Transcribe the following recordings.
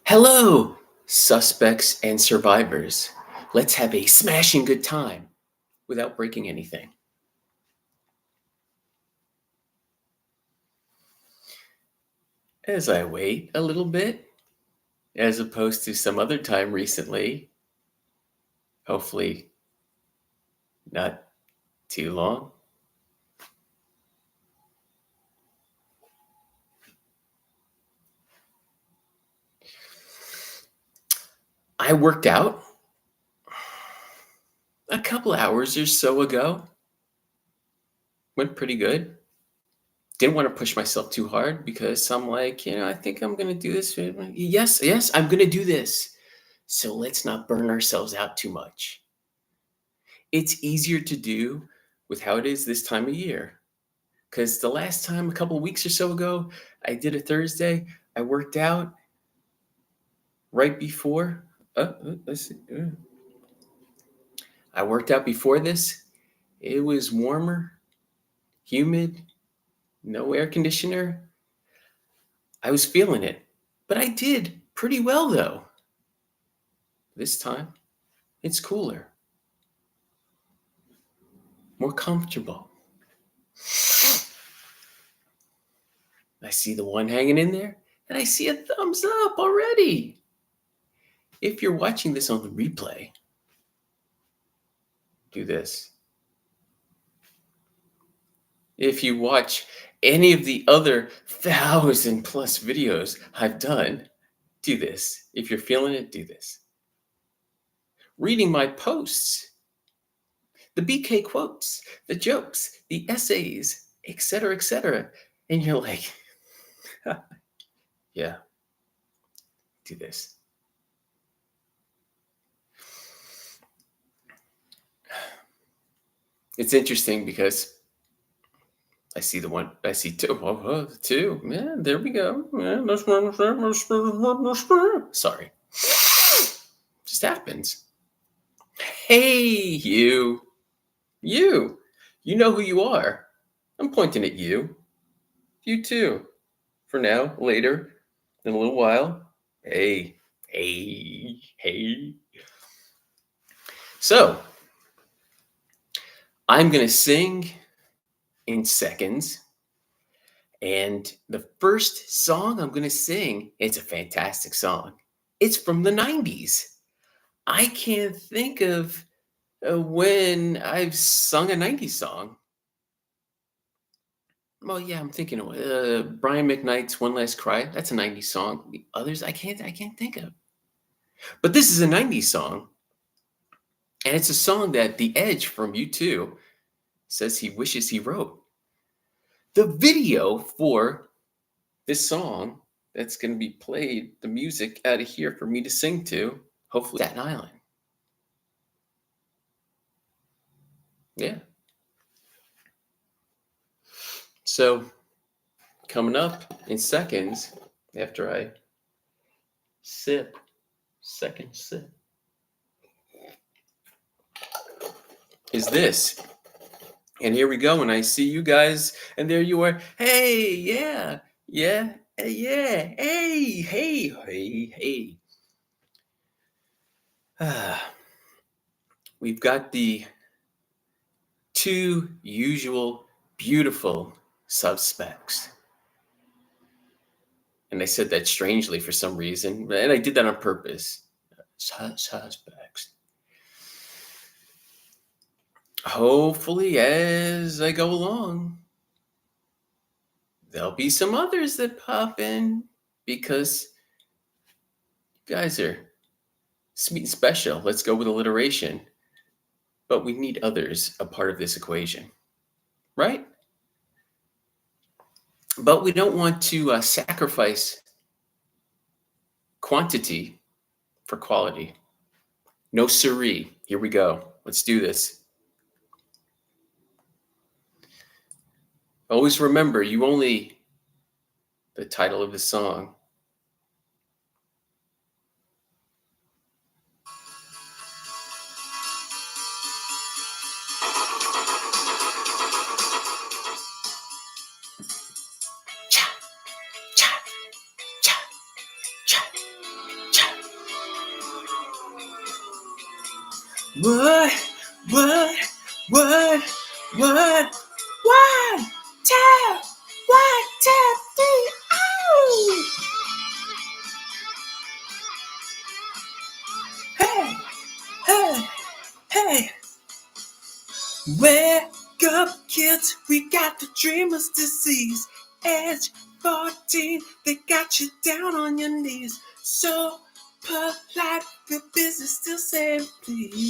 Hello, suspects and survivors. Let's have a smashing good time without breaking anything. As I wait a little bit, as opposed to some other time recently, hopefully not too long, I worked out a couple hours or so ago. Went pretty good. Didn't want to push myself too hard because I'm like, I think I'm going to do this. Yes, I'm going to do this. So let's not burn ourselves out too much. It's easier to do with how it is this time of year. Because the last time, a couple of weeks or so ago, I did a Thursday. I worked out right before. Let's see. I worked out before this. It was warmer, humid, no air conditioner. I was feeling it, but I did pretty well though. This time, it's cooler, more comfortable. I see the one hanging in there, and I see a thumbs up already. If you're watching this on the replay, do this. If you watch any of the other 1,000+ videos I've done, do this. If you're feeling it, do this. Reading my posts, the BK quotes, the jokes, the essays, etc., and you're like, yeah, do this. It's interesting because I see the one, I see two. Two. Yeah, there we go. Sorry. Just happens. Hey, you. You. You know who you are. I'm pointing at you. You too. For now, later, in a little while. Hey. So, I'm going to sing in seconds. And the first song I'm going to sing, it's a fantastic song. It's from the 90s. I can't think of when I've sung a 90s song. Well, yeah, I'm thinking of Brian McKnight's "One Last Cry." That's a '90s song. The others, I can't think of. But this is a '90s song, and it's a song that The Edge from U2 says he wishes he wrote. The video for this song that's going to be played, the music out of here for me to sing to, hopefully Staten Island. Yeah. So coming up in seconds after I second sip, is this. And here we go. And I see you guys, and there you are. Hey, yeah, hey. We've got the two usual beautiful suspects. And I said that strangely for some reason, and I did that on purpose. Suspects. Hopefully, as I go along, there'll be some others that pop in because you guys are sweet and special. Let's go with alliteration. But we need others a part of this equation, right? But we don't want to sacrifice quantity for quality. No siree. Here we go. Let's do this. Always remember, the title of the song. Cha, cha, cha, cha. What, what, what, what, one, two, one, two, three, oh! Hey, hey, hey. Wake up, kids, we got the dreamer's disease. Age 14, they got you down on your knees. So polite, the business still saying please.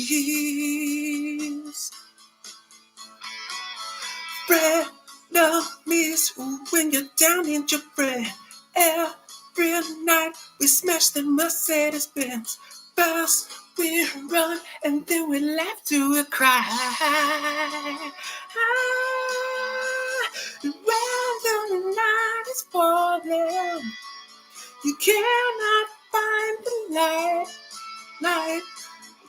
Bread, no miss when you're down in your bread. Every night we smash the Mercedes Benz. First we run and then we laugh till we cry. When the night is falling, you cannot find the light.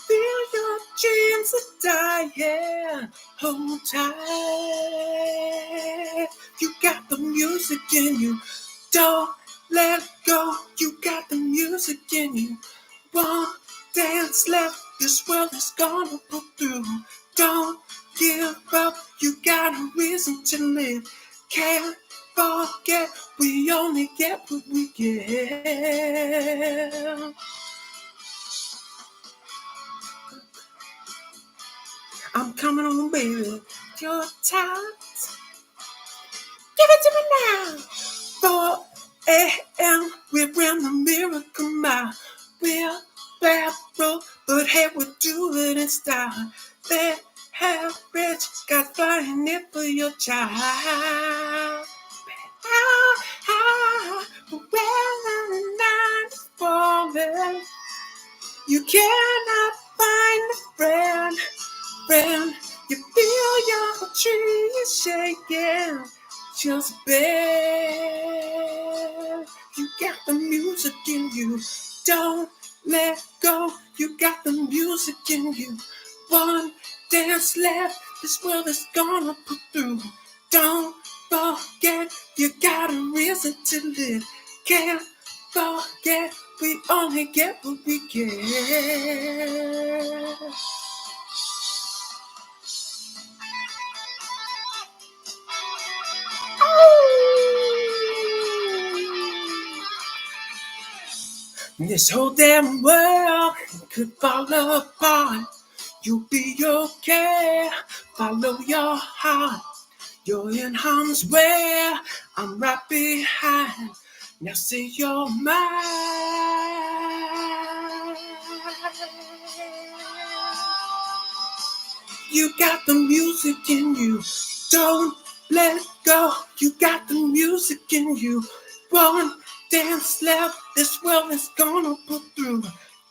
Feel your dreams are dying. Hold tight. You got the music in you. Don't let go. You got the music in you. One dance left. This world is gonna pull through. Don't give up. You got a reason to live. Can't forget. We only get what we give. I'm coming on, baby. Your time. Give it to me now. 4 a.m. We're in the miracle mile. We're bad broke, but hey, we do it in style. They have rich, got flying it for your child. When the night is falling, you cannot find a friend, you feel your tree is shaking. Just bear. You got the music in you. Don't let go. You got the music in you. One dance left. This world is gonna put through. Don't forget. You got a reason to live. Can't forget. We only get what we get. This whole damn world could fall apart. You'll be okay. Follow your heart. You're in harm's way. I'm right behind. Now say you're mine. You got the music in you. Don't let go. You got the music in you. One dance left. This world is gonna pull through.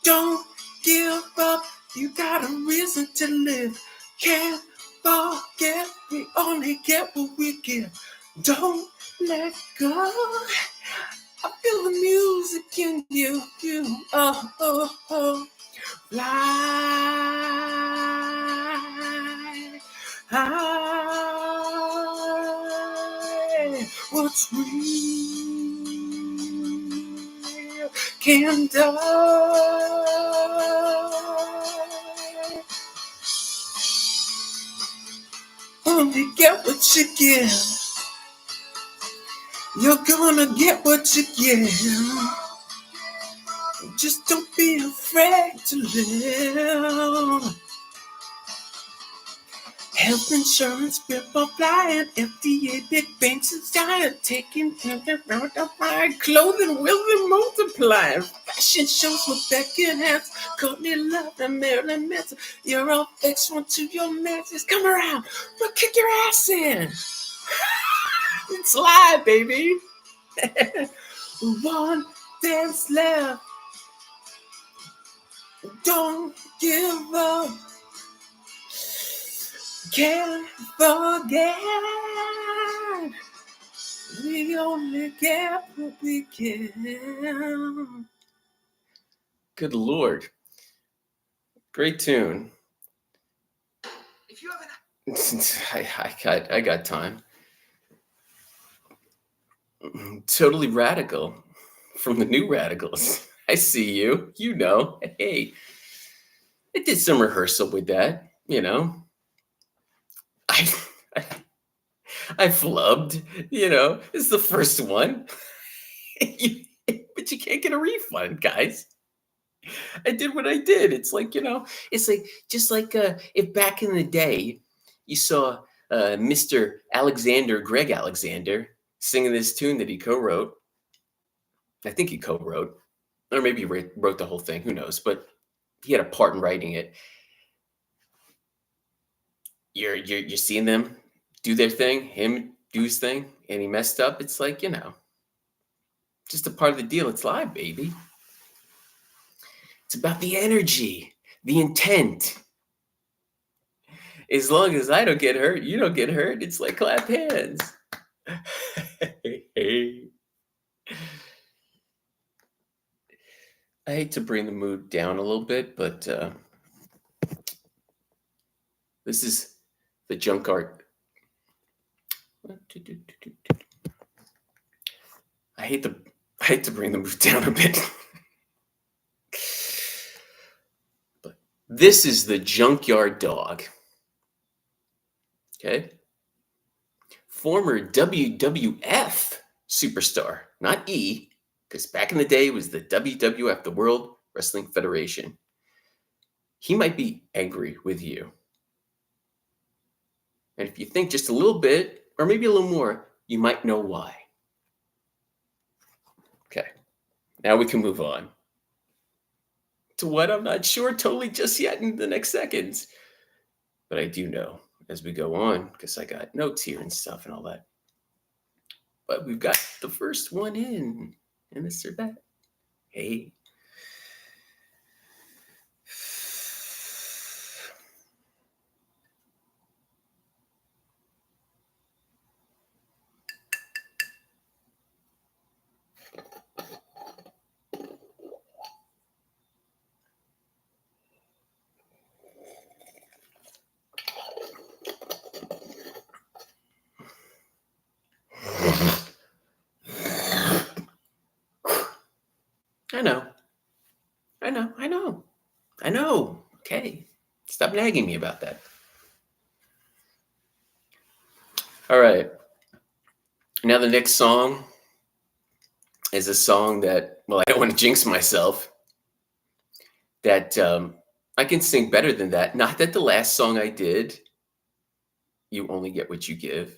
Don't give up. You got a reason to live. Can't forget. We only get what we give. Don't let go. I feel the music in you. Oh, oh, oh. Fly high. What's real can die. Only get what you give. You're gonna get what you give. Just don't be afraid to live. Health insurance, people flying, FDA, big banks and giant, taking clothing will be multiplying. Fashion shows with Becky and Hats, Courtney Love and Marilyn Manson. You're all fixed one to your matches. Come around, we'll kick your ass in. It's live, baby. One dance left. Don't give up. Can't forget. We only get what we can. Good Lord. Great tune. If you have I got time. Totally Radical from the New Radicals. I see you. You know. Hey. I did some rehearsal with that, you know. I I, I flubbed, you know. It's the first one. You- but you can't get a refund, guys. I did what I did. It's like, it's like just like if back in the day you saw Mr. Alexander, Greg Alexander, singing this tune that he co-wrote. I think he co-wrote, or maybe he wrote the whole thing. Who knows? But he had a part in writing it. You're seeing them do their thing, him do his thing, and he messed up. It's like, just a part of the deal. It's live, baby. It's about the energy, the intent. As long as I don't get hurt, you don't get hurt. It's like clap hands. Hey. I hate to bring the mood down a little bit, but this is the junk art. I hate to I hate to bring the mood down a bit. But this is the junkyard dog. Okay? Former WWF superstar, not E, because back in the day it was the WWF, the World Wrestling Federation. He might be angry with you. And if you think just a little bit, or maybe a little more, you might know why. Okay, now we can move on to what I'm not sure totally just yet in the next seconds. But I do know as we go on, because I got notes here and stuff and all that. But we've got the first one in, and Mr. Bet. Hey. I know. I know. I know. I know. Okay. Stop nagging me about that. All right. Now, the next song is a song that, well, I don't want to jinx myself, that I can sing better than that. Not that the last song I did, You Only Get What You Give,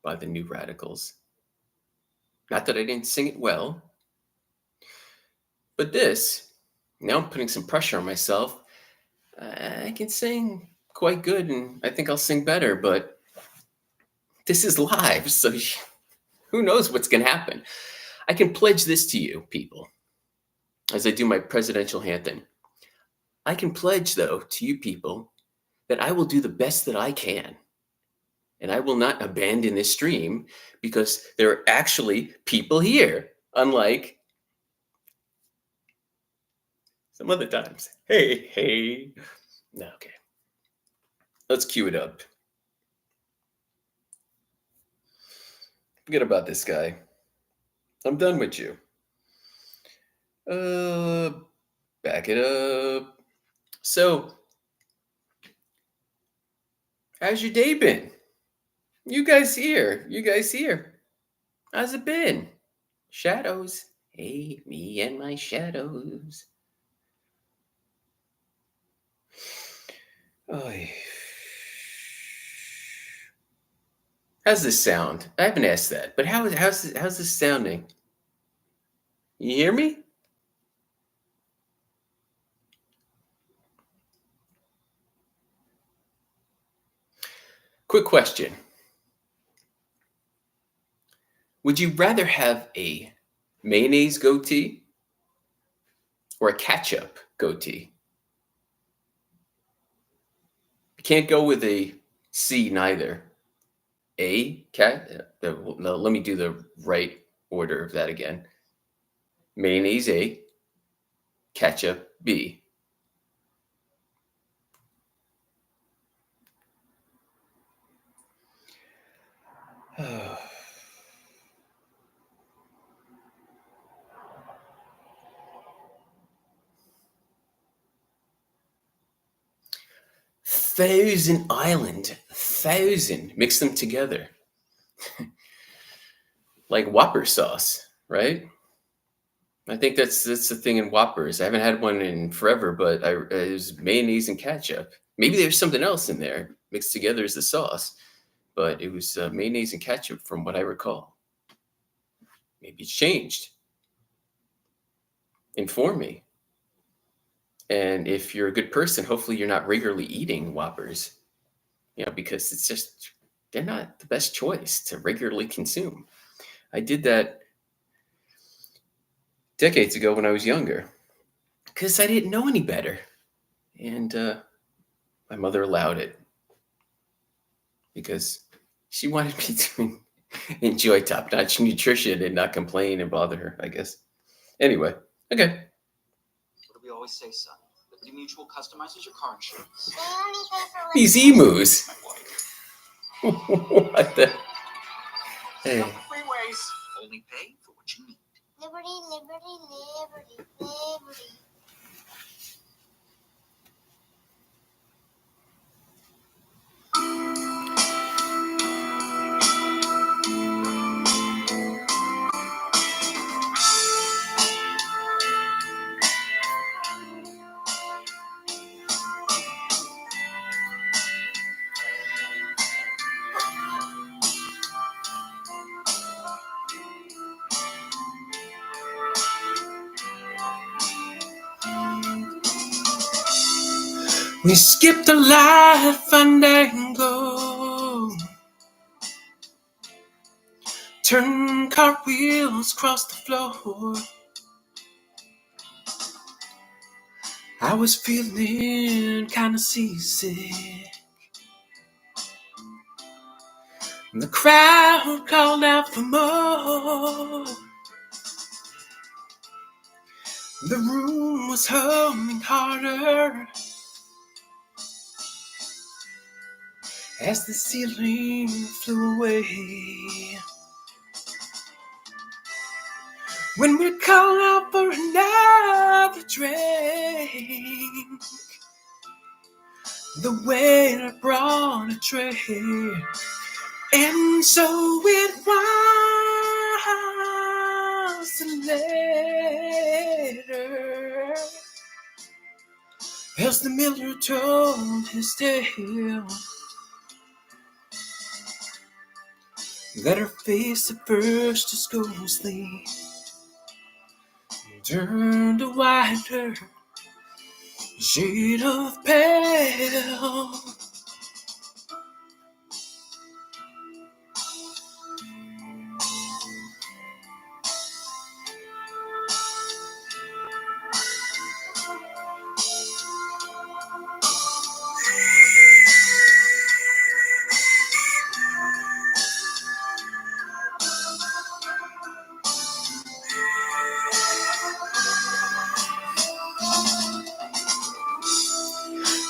by the New Radicals. Not that I didn't sing it well, but this, now I'm putting some pressure on myself. I can sing quite good, and I think I'll sing better, but this is live, so who knows what's going to happen. I can pledge this to you, people, as I do my presidential anthem. I can pledge, though, to you people that I will do the best that I can. And I will not abandon this stream because there are actually people here, unlike some other times. Hey, hey. No, okay. Let's cue it up. Forget about this guy. I'm done with you. Uh, Back it up. So, how's your day been? You guys here? You guys here? How's it been? Shadows. Hey, me and my shadows. Oh, how's this sound? I haven't asked that, but how's this sounding? You hear me? Quick question. Would you rather have a mayonnaise goatee or a ketchup goatee? You can't go with a C neither. A cat. No, let me do the right order of that again. Mayonnaise A, ketchup B. Thousand Island, thousand, mix them together like Whopper sauce, right? I think that's the thing in Whoppers. I haven't had one in forever, but it was mayonnaise and ketchup. Maybe there's something else in there mixed together as the sauce, but it was mayonnaise and ketchup from what I recall. Maybe it's changed. Inform me. And if you're a good person, hopefully you're not regularly eating Whoppers, because it's just, they're not the best choice to regularly consume. I did that decades ago when I was younger because I didn't know any better. And my mother allowed it because she wanted me to enjoy top-notch nutrition and not complain and bother her, I guess. Anyway, okay. What do we always say, son? Liberty Mutual customizes your car insurance. These emus. What the? Hey. Freeways. Only pay for what you need. Liberty, liberty, liberty, liberty. We skipped a light fandango, turn cartwheels across the floor. I was feeling kinda seasick. The crowd called out for more. The room was humming harder as the ceiling flew away. When we called out for another drink, the waiter brought a tray, and so it was later, as the miller told his tale, that her face at first just ghostly turned a whiter shade of pale.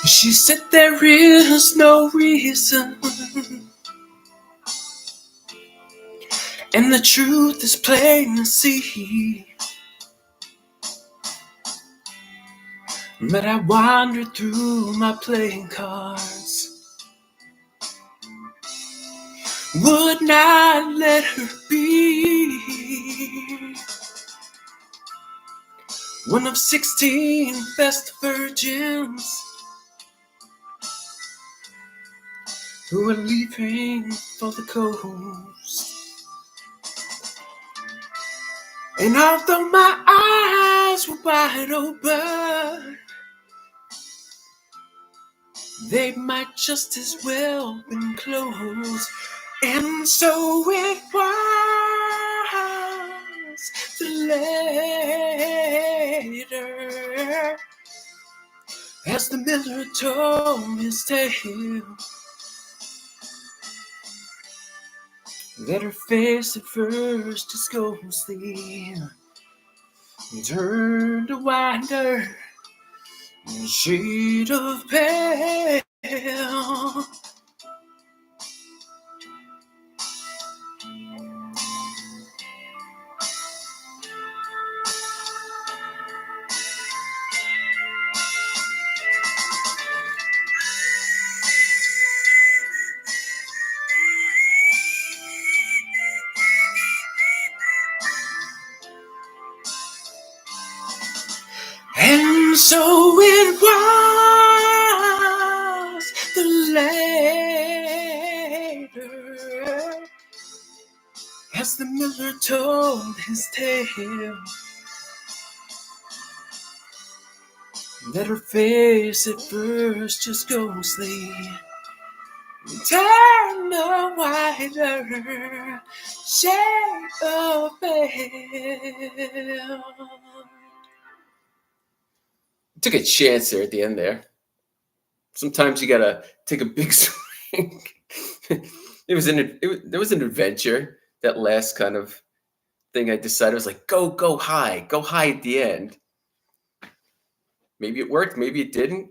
She said there is no reason, and the truth is plain to see. But I wandered through my playing cards, would not let her be one of 16 best virgins who were leaving for the coast. And although my eyes were wide open, they might just as well been closed. And so it was later, as the miller told his tale, that her face at first just ghostly turned a wider shade of pale. And so it was the later as the miller told his tale that her face at first just ghostly turned a whiter shade of pale. Took a chance there at the end there. Sometimes you gotta take a big swing. There was an adventure. That last kind of thing I decided was like go high at the end. Maybe it worked, maybe it didn't.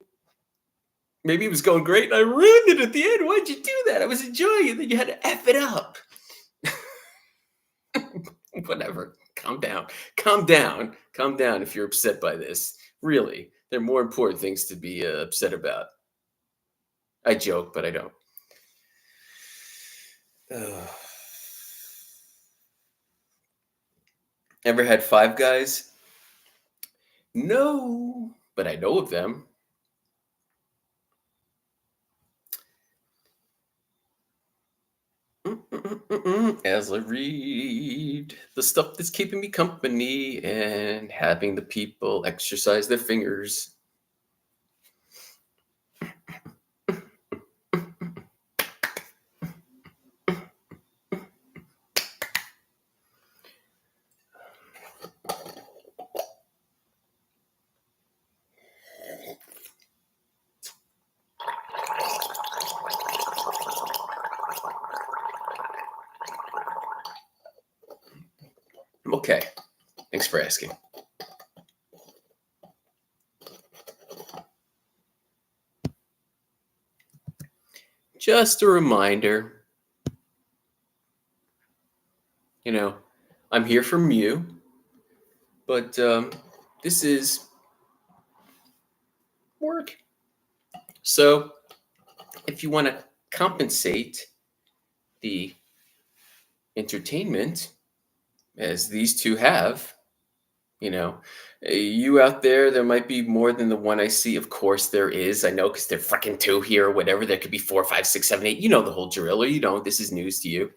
Maybe it was going great and I ruined it at the end. Why'd you do that? I was enjoying it, then you had to F it up. Whatever. Calm down. Calm down. Calm down if you're upset by this. Really, there are more important things to be upset about. I joke, but I don't. Ever had Five Guys? No, but I know of them. As I read the stuff that's keeping me company and having the people exercise their fingers. Okay, thanks for asking. Just a reminder, I'm here from you, but this is work. So if you want to compensate the entertainment as these two have, you out there might be more than the one I see. Of course there is. I know, because they're freaking two here or whatever. There could be 4, 5, 6, 7, 8. You know the whole drill, or you don't. This is news to you.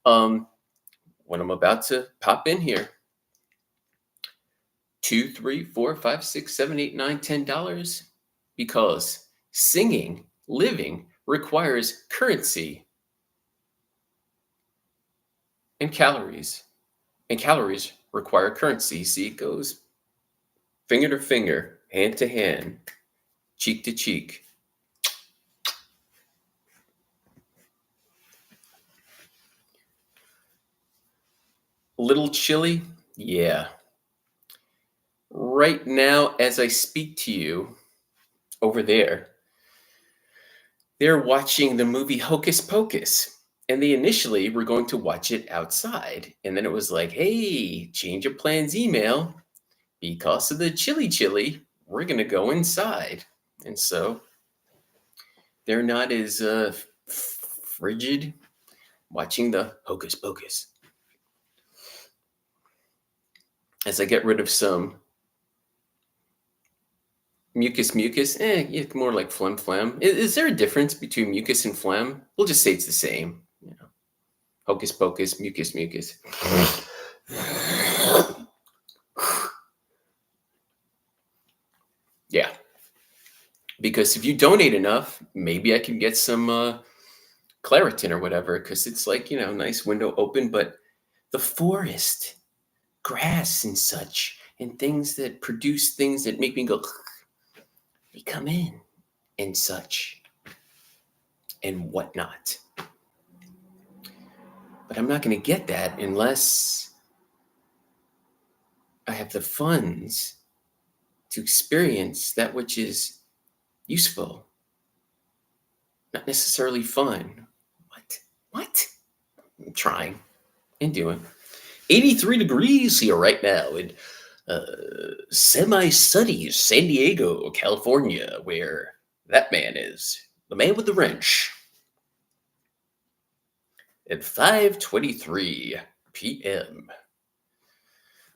When I'm about to pop in here, 2, 3, 4, 5, 6, 7, 8, 9, $10, because singing, living requires currency and calories. And calories require currency. See, it goes finger to finger, hand to hand, cheek to cheek. A little chilly? Yeah. Right now, as I speak to you over there, they're watching the movie Hocus Pocus. And they initially were going to watch it outside. And then it was like, hey, change of plans email. Because of the chilly, we're going to go inside. And so they're not as frigid watching the Hocus Pocus. As I get rid of some mucus, yeah, more like phlegm. Is there a difference between mucus and phlegm? We'll just say it's the same. Hocus Pocus, mucus. Yeah. Because if you donate enough, maybe I can get some Claritin or whatever, because it's like, nice window open, but the forest, grass and such, and things that produce things that make me go, they come in and such and whatnot. But I'm not going to get that unless I have the funds to experience that which is useful, not necessarily fun. What? I'm trying and doing. 83 degrees here right now in semi-sunny San Diego, California, where that man is, the man with the wrench. At 5:23 p.m.,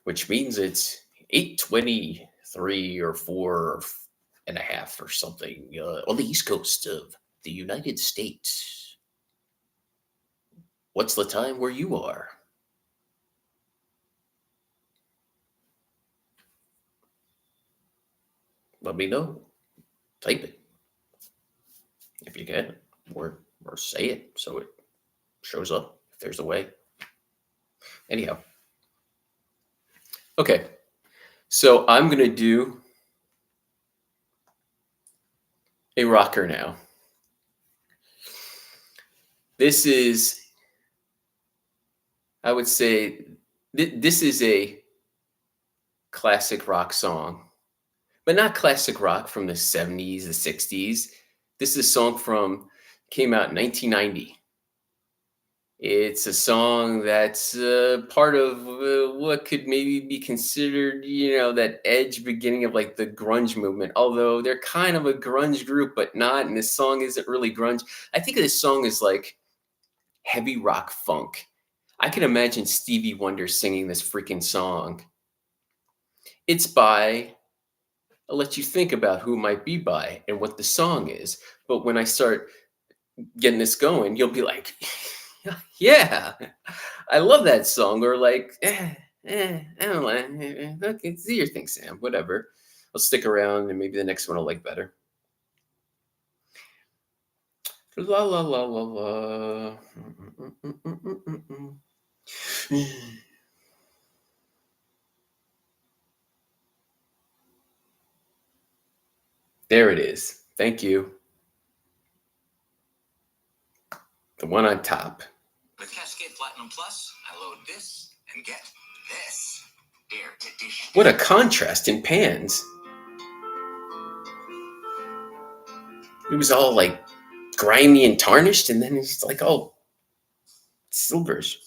which means it's 8:23 3 or 4.5 or something on the East Coast of the United States. What's the time where you are? Let me know. Type it if you can, or say it so it shows up if there's a way. Anyhow, okay. So I'm gonna do a rocker now. This is, I would say, this is a classic rock song, but not classic rock from the 70s, the 60s. This is a song came out in 1990. It's a song that's part of what could maybe be considered, that edge beginning of like the grunge movement. Although they're kind of a grunge group, but not. And this song isn't really grunge. I think of this song as like heavy rock funk. I can imagine Stevie Wonder singing this freaking song. It's by, I'll let you think about who it might be by and what the song is. But when I start getting this going, you'll be like, yeah, I love that song. Or like, I don't know. Okay, do your thing, Sam. Whatever. I'll stick around and maybe the next one I'll like better. La la la la la. There it is. Thank you. The one on top. With Cascade Platinum Plus, I load this and get this. Air to dish. What a contrast in pans. It was all like grimy and tarnished, and then it's like all silvers.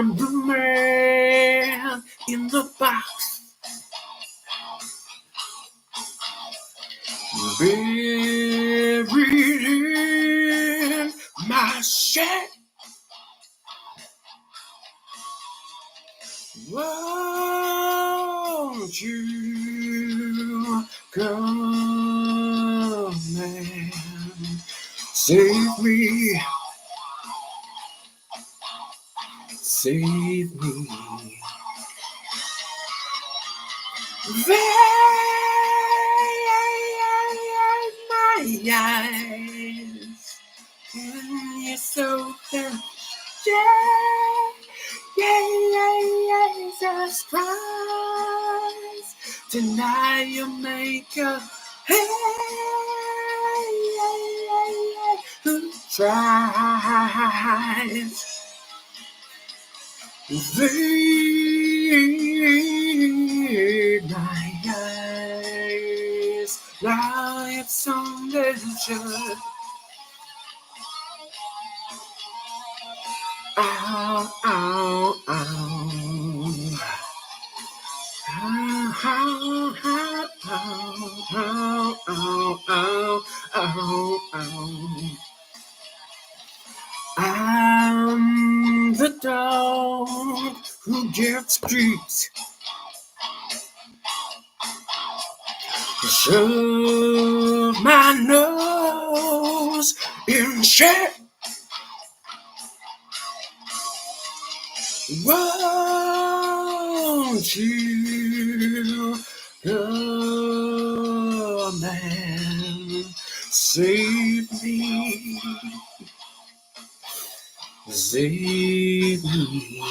I'm the man in the box, buried in my shed. Won't you come and save me? Save me. My eyes, and you're so good. Jesus Christ, tonight you make a who tries. Lead my eyes like some leisure. Ow, ow, ow. Ow, ow, ow, ow, ow, ow, ow. I'm the dog who gets treats. Shove my nose in shit. Won't you come and save me? Save me.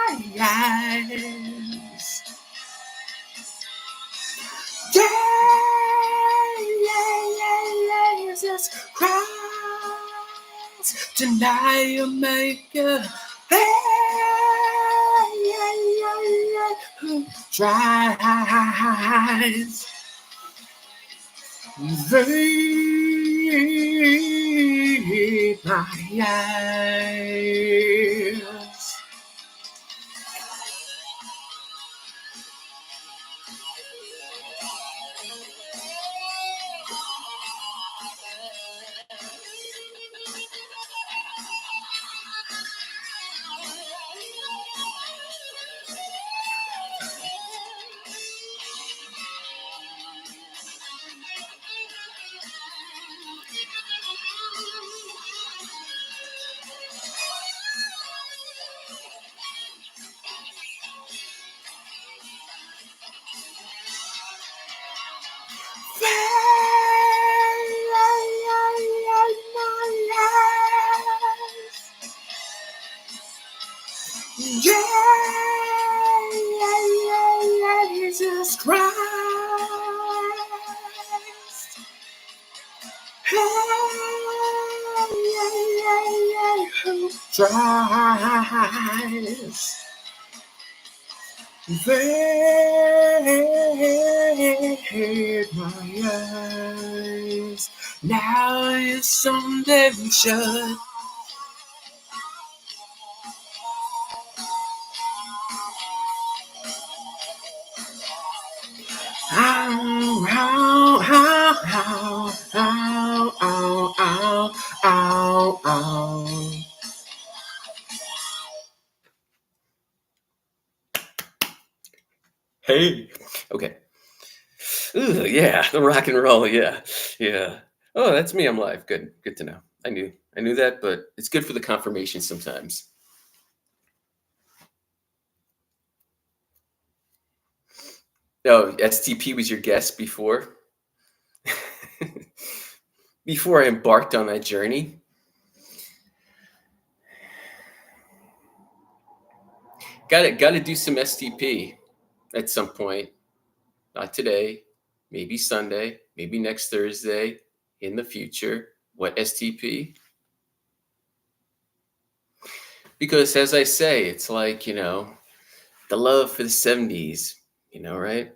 My eyes. Tonight you'll make a who tries. They my eyes. Jesus Christ. Who tries? They hate my eyes. Now is someday shut. Ow, ow, ow, ow, ow, ow, ow, ow. Hey. Okay. Ooh, yeah, the rock and roll, yeah. Yeah. Oh, that's me, I'm live. Good. Good to know. I knew that, but it's good for the confirmation sometimes. Oh, STP was your guest before? Before I embarked on that journey? Gotta do some STP at some point. Not today, maybe Sunday, maybe next Thursday, in the future. What STP? Because as I say, it's like, the love for the 70s, right?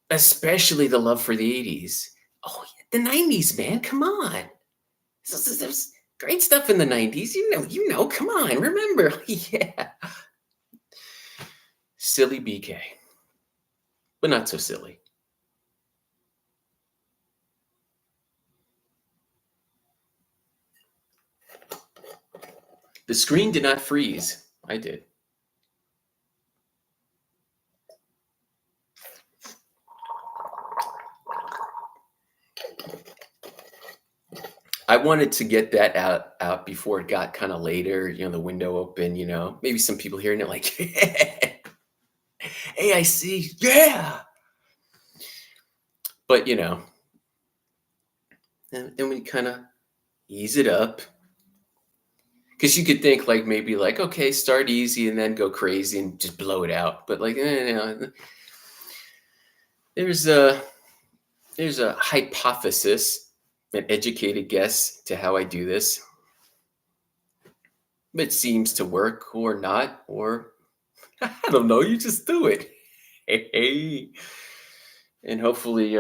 Especially the love for the 80s. Oh, the 90s, man, come on. There's great stuff in the 90s. Come on, remember. Yeah. Silly BK. But not so silly. The screen did not freeze. I did. I wanted to get that out before it got kind of later, the window open, maybe some people hearing it like, hey, I see, yeah. But, and then we kind of ease it up. Because you could think like maybe like, okay, start easy and then go crazy and just blow it out. But like, there's a hypothesis, an educated guess to how I do this. It seems to work or not, or I don't know. You just do it. Hey. And hopefully,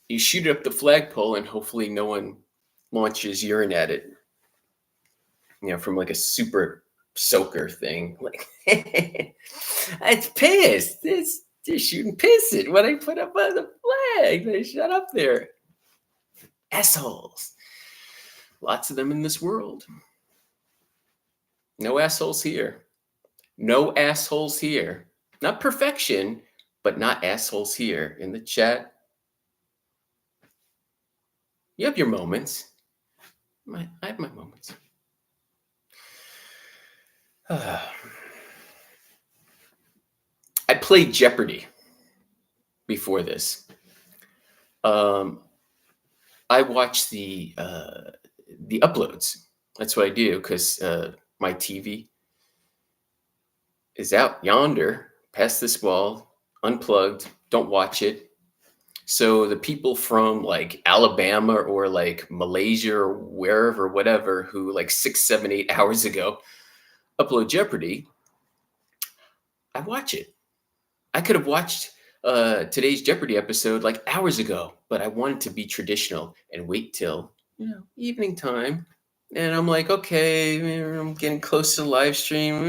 you shoot it up the flagpole and hopefully no one launches urine at it, from like a super soaker thing. Like, it's pissed. They're shooting piss at what I put up on the flag. They shut up there. Assholes. Lots of them in this world. No assholes here. No assholes here. Not perfection, but not assholes here. In the chat, you have your moments. I have my moments. I played Jeopardy before this. I watch the uploads. That's what I do because my TV is out yonder, past this wall, unplugged. Don't watch it. So the people from like Alabama or like Malaysia or wherever, whatever, who like 6, 7, 8 hours ago upload Jeopardy, I watch it. I could have watched today's Jeopardy episode like hours ago, but I wanted to be traditional and wait till evening time. And I'm like, okay, I'm getting close to the live stream.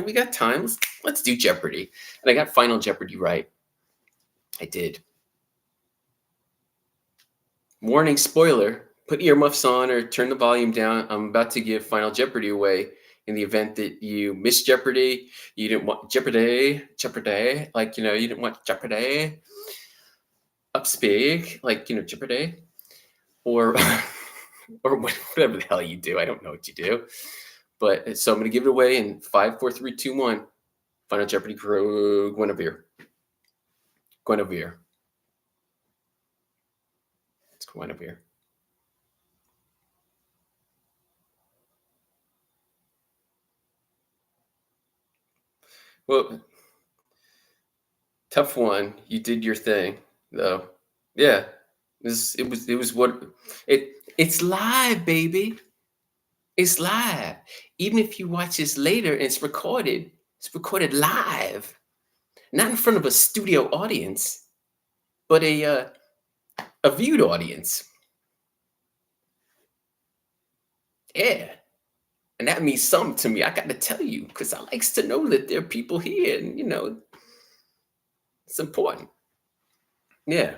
We got time. Let's do Jeopardy. And I got Final Jeopardy right. I did. Warning, spoiler. Put earmuffs on or turn the volume down. I'm about to give Final Jeopardy away in the event that you missed Jeopardy. You didn't want Jeopardy, like, you didn't want Jeopardy up speak, like, Jeopardy, or or whatever the hell you do. I don't know what you do. But so I'm going to give it away in 5, 4, 3, 2, 1. Final Jeopardy, Guinevere. Guinevere. It's Guinevere. Well, tough one. You did your thing, though. Yeah, it was what it's live, baby. It's live. Even if you watch this later and it's recorded live, not in front of a studio audience, but a viewed audience. Yeah, and that means something to me. I got to tell you, because I likes to know that there are people here, and it's important. Yeah,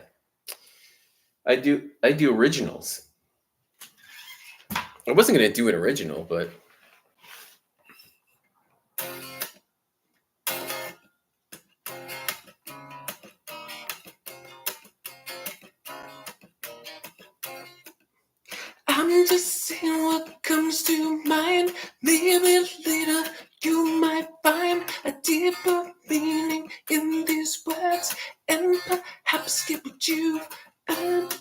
I do. I do originals. I wasn't gonna do an original, but I'm just saying what comes to mind. Maybe later you might find a deeper meaning in these words, and perhaps get what you've earned.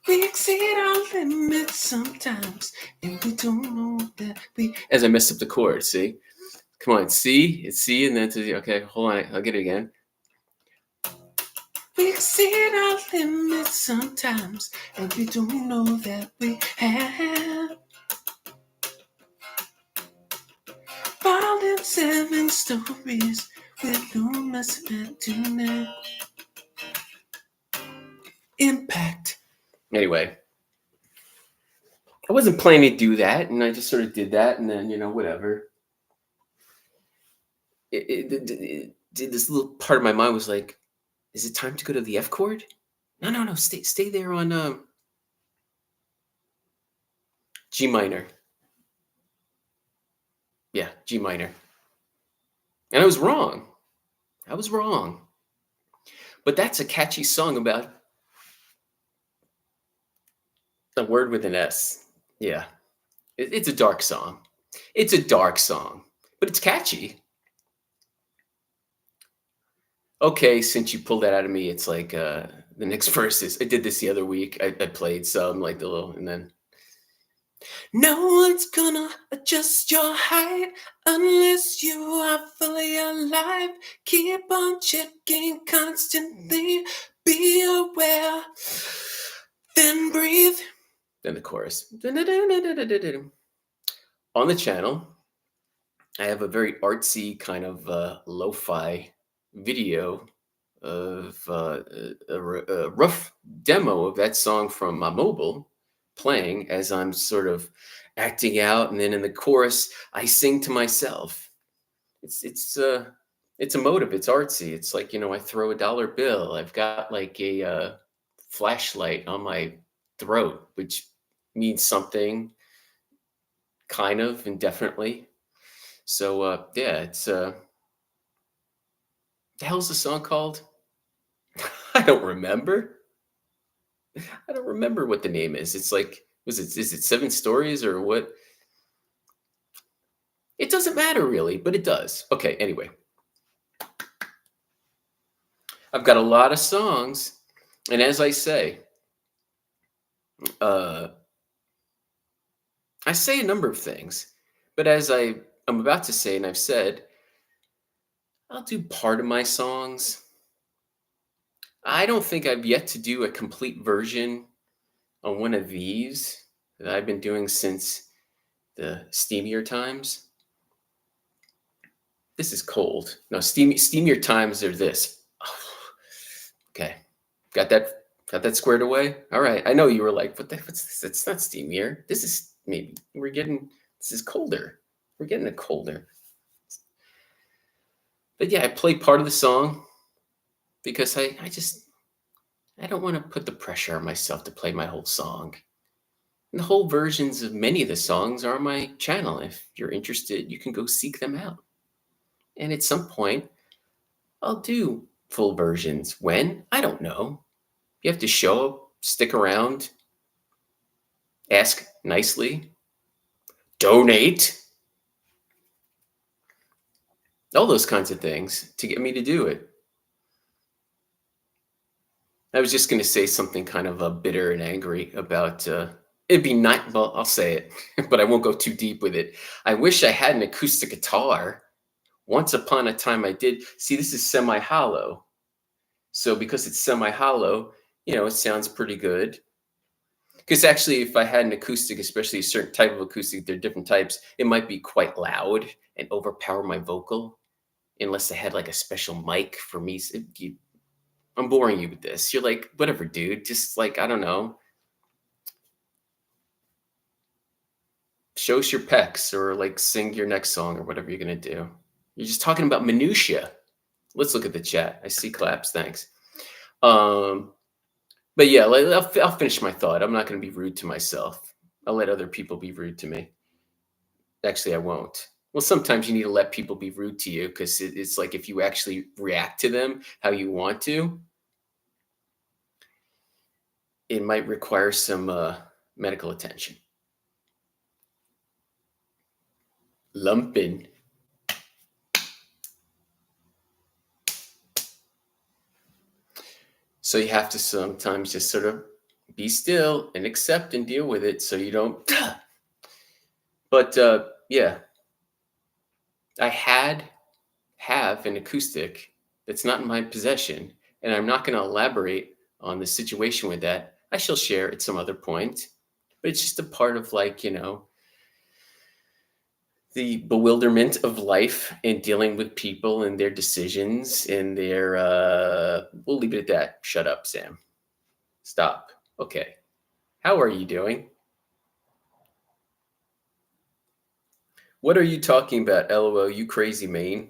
We exceed our limits sometimes, and we don't know that we. As I messed up the chord, see? Come on, C. It's C, and then to the. Okay, hold on. I'll get it again. We exceed our limits sometimes, and we don't know that we have. Falling 7 stories with no message tonight. Impact. Anyway, I wasn't planning to do that, and I just sort of did that, and then whatever. This little part of my mind was like, "Is it time to go to the F chord?" No. Stay there on G minor. Yeah, G minor. And I was wrong. But that's a catchy song about a word with an S. Yeah. It's a dark song. But it's catchy. Okay, since you pulled that out of me, it's like the next verse is. I did this the other week. I played some like the little, and then no one's gonna adjust your height unless you are fully alive. Keep on checking constantly. Be aware. Then breathe. Then the chorus. On the channel, I have a very artsy kind of lo-fi video of a rough demo of that song from my mobile playing as I'm sort of acting out, and then in the chorus I sing to myself. It's emotive. It's artsy. It's like I throw a dollar bill. I've got like a flashlight on my throat, which means something, kind of indefinitely. So yeah, it's the hell's the song called? I don't remember. I don't remember what the name is. It's like, is it 7 stories or what? It doesn't matter really, but it does. Okay, anyway. I've got a lot of songs, and as I say, uh, I say a number of things, but as I'm about to say, and I've said, I'll do part of my songs. I don't think I've yet to do a complete version on one of these that I've been doing since the steamier times. This is cold. No, steamier times are this. Okay, got that squared away. All right, I know you were like, what's this? It's not steamier. This is maybe we're getting. This is colder. We're getting it colder. But yeah, I played part of the song because I don't want to put the pressure on myself to play my whole song. And the whole versions of many of the songs are on my channel. If you're interested, you can go seek them out. And at some point, I'll do full versions. When? I don't know. You have to show up, stick around, ask nicely, donate, all those kinds of things to get me to do it. I was just going to say something kind of bitter and angry about it'd be not, well, I'll say it, but I won't go too deep with it. I wish I had an acoustic guitar. Once upon a time I did. See, this is semi-hollow. So because it's semi-hollow, it sounds pretty good. Because actually, if I had an acoustic, especially a certain type of acoustic, there are different types, it might be quite loud and overpower my vocal, unless I had like a special mic for me. I'm boring you with this. You're like, whatever, dude. Just like, I don't know. Show us your pecs or like sing your next song or whatever you're going to do. You're just talking about minutia. Let's look at the chat. I see claps. Thanks. But yeah, I'll finish my thought. I'm not going to be rude to myself. I'll let other people be rude to me. Actually, I won't. Well, sometimes you need to let people be rude to you because it's like if you actually react to them how you want to, it might require some medical attention. Lumping. So you have to sometimes just sort of be still and accept and deal with it so you don't. But yeah, I have an acoustic that's not in my possession, and I'm not going to elaborate on the situation with that. I shall share at some other point, but it's just a part of the bewilderment of life and dealing with people and their decisions and their we'll leave it at that. Shut up, Sam. Stop. Okay. How are you doing? What are you talking about? LOL, you crazy Maine.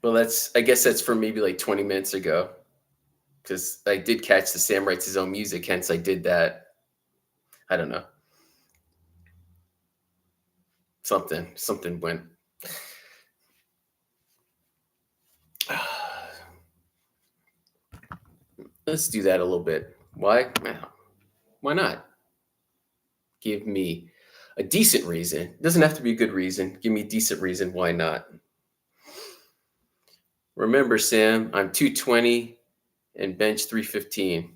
Well, I guess that's from maybe like 20 minutes ago. Because I did catch the Sam writes his own music, hence I did that. I don't know. Something went. Let's do that a little bit. Why? Why not? Give me a decent reason. It doesn't have to be a good reason. Give me a decent reason. Why not? Remember, Sam, I'm 220 and bench 315.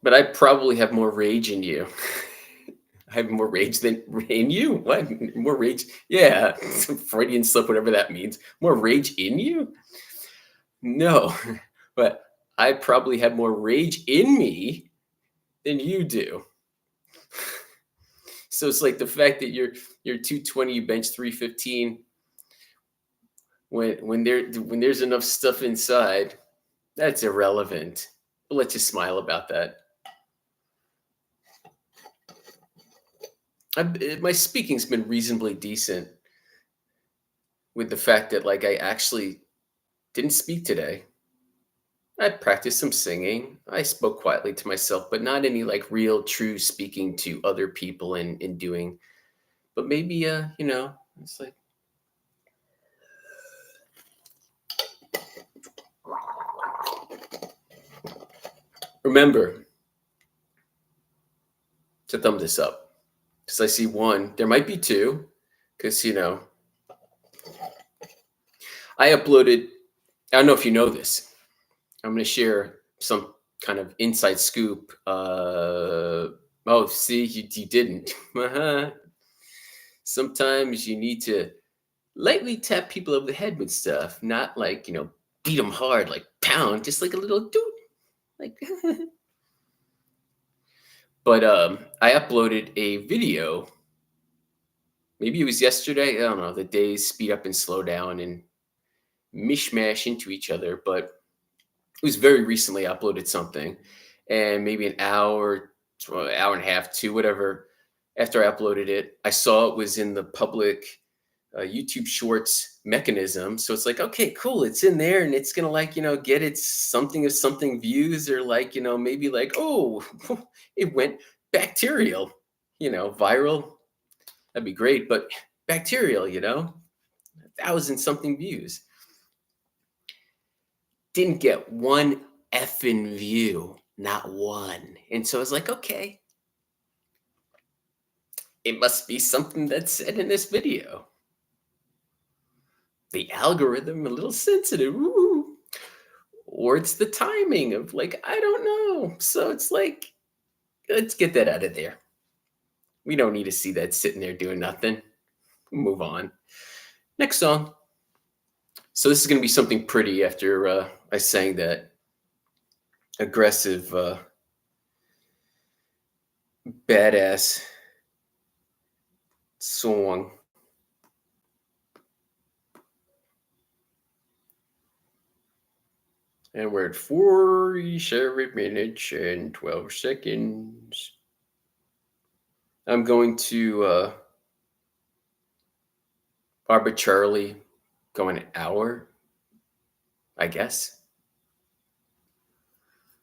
But I probably have more rage in you. I have more rage than in you. What? More rage? Yeah, Freudian slip, whatever that means. More rage in you? No, but I probably have more rage in me than you do. So it's like the fact that you're 220, you bench 315. When there's enough stuff inside, that's irrelevant. But let's just smile about that. My speaking's been reasonably decent with the fact that like I actually didn't speak today. I practiced some singing. I spoke quietly to myself, but not any like real true speaking to other people and doing. But maybe it's like remember to thumb this up. Because I see one, there might be two, because I uploaded, I don't know if you know this. I'm going to share some kind of inside scoop. Oh, see, you didn't. Sometimes you need to lightly tap people over the head with stuff, not like, beat them hard, like pound, just like a little doot, like. But I uploaded a video. Maybe it was yesterday. I don't know. The days speed up and slow down and mishmash into each other. But it was very recently I uploaded something, and maybe an hour, hour and a half, two, whatever. After I uploaded it, I saw it was in the public YouTube Shorts mechanism. So it's like, okay, cool, it's in there, and it's gonna like get its something of something views, or like maybe like, oh, it went bacterial, viral. That'd be great, but bacterial, 1,000 something views. Didn't get one effing view, not one. And so I was like, okay, it must be something that's said in this video. The algorithm a little sensitive, ooh. Or it's the timing of like, I don't know. So it's like, let's get that out of there. We don't need to see that sitting there doing nothing. Move on. Next song. So this is going to be something pretty after I sang that aggressive, badass song. And we're at 47 minutes and 12 seconds. I'm going to arbitrarily go an hour, I guess.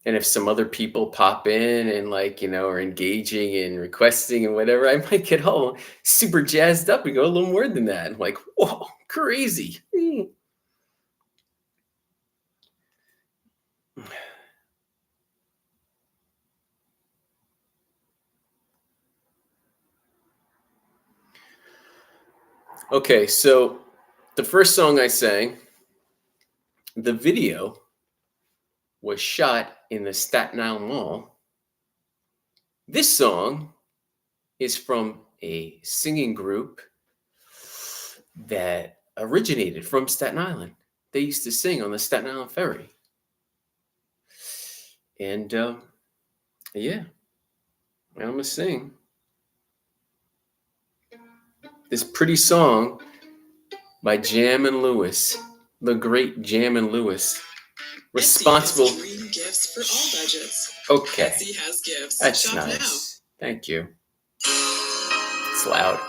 And if some other people pop in and like, are engaging and requesting and whatever, I might get all super jazzed up and go a little more than that. I'm like, whoa, crazy. Okay, so the first song I sang, the video was shot in the Staten Island Mall. This song is from a singing group that originated from Staten Island. They used to sing on the Staten Island Ferry. And yeah, I'm going to sing this pretty song by Jam and Lewis, the great Jam and Lewis. Responsible. Etsy has dream gifts for all budgets. Okay. Etsy has gifts. That's Shop nice. Thank you. It's loud.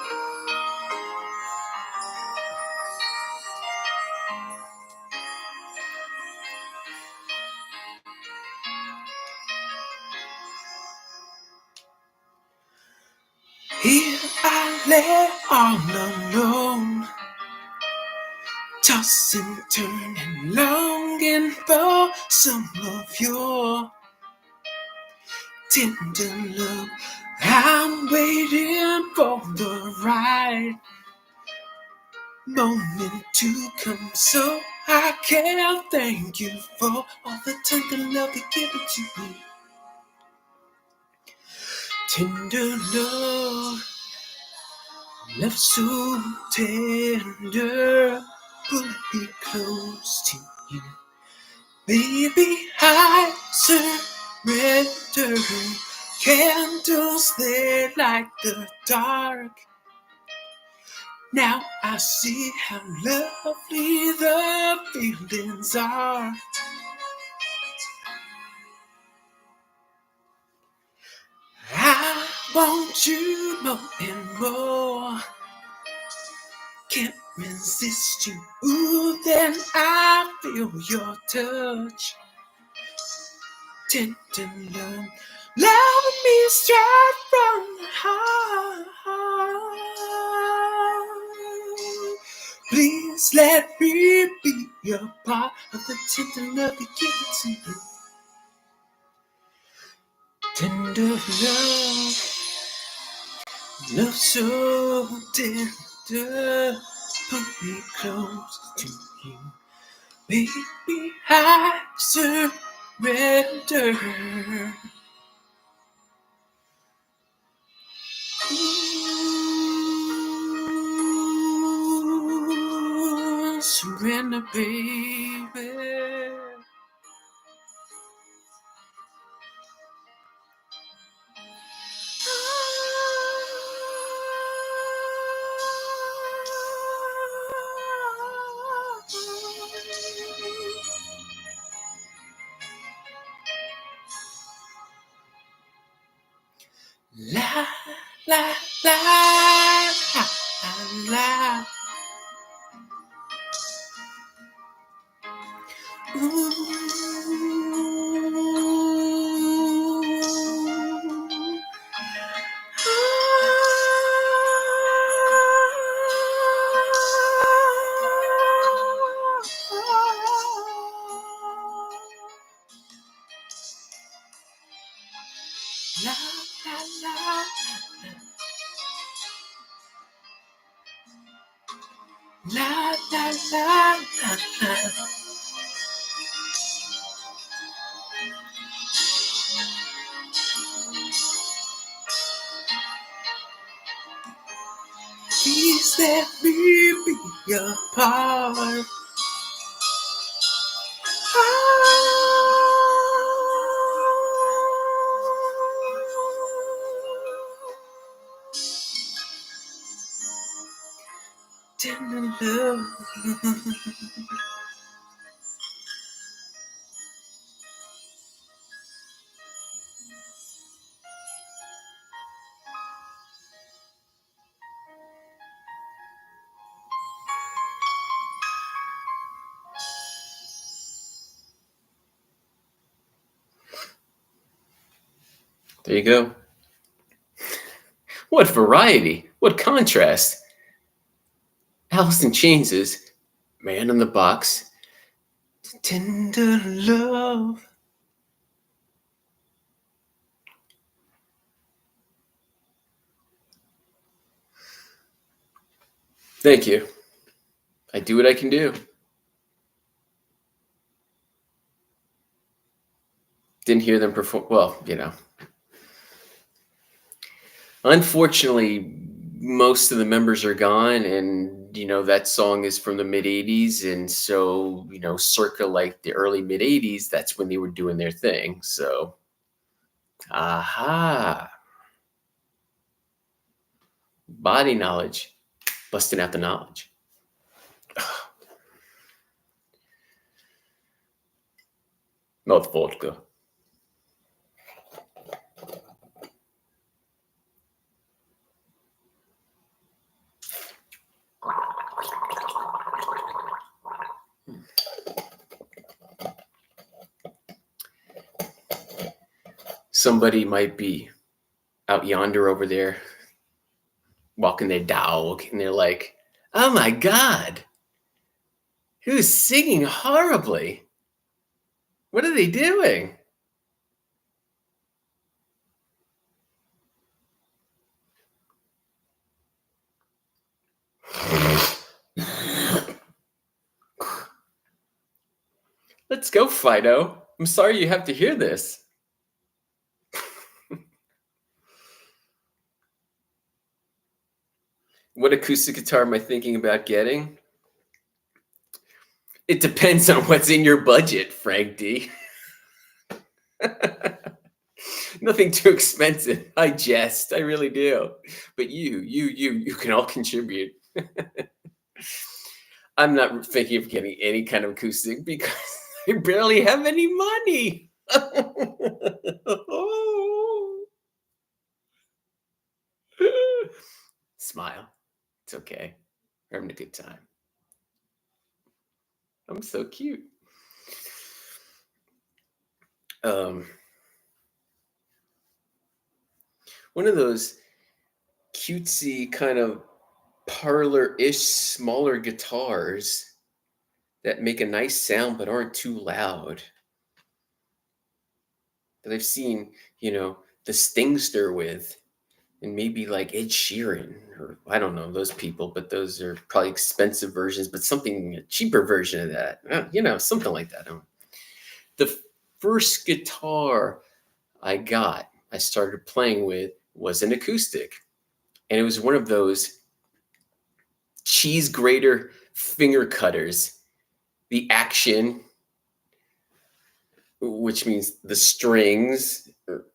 Here I lay all alone, tossing, turning, longing for some of your tender love. I'm waiting for the right moment to come so I can thank you for all the tender love you give it to me. Tender love so tender, pull me close to you. Baby, I surrender. Candles they light the dark. Now I see how lovely the feelings are. I want you more and more. Can't resist you. Ooh, then I feel your touch. Tender love me straight from the heart. Please let me be a part of the tender love you give it to me. Tender love so tender, put me close to you. Baby, I surrender. surrender. Ooh, surrender, baby. La la la la la. Ooh. La la la la la la la. Please let me be your part. Tender love. There you go. What variety! What contrast! Alice in Chains' Man in the Box. Tender love. Thank you. I do what I can do. Didn't hear them perform. Well, unfortunately, most of the members are gone, and that song is from the mid '80s, and so circa like the early mid '80s, that's when they were doing their thing. So, aha, body knowledge, busting out the knowledge. Not vodka. Somebody might be out yonder over there walking their dog, and they're like, oh my God, who's singing horribly? What are they doing? Let's go, Fido. I'm sorry you have to hear this. What acoustic guitar am I thinking about getting? It depends on what's in your budget, Frank D. Nothing too expensive. I jest. I really do. But you can all contribute. I'm not thinking of getting any kind of acoustic because I barely have any money. Smile. It's okay. We're having a good time. I'm so cute. One of those cutesy kind of parlor-ish smaller guitars that make a nice sound but aren't too loud. That I've seen, the Stingster with, and maybe like Ed Sheeran, or I don't know those people, but those are probably expensive versions, but something a cheaper version of that, something like that. The first guitar I started playing with was an acoustic. And it was one of those cheese grater finger cutters. The action, which means the strings are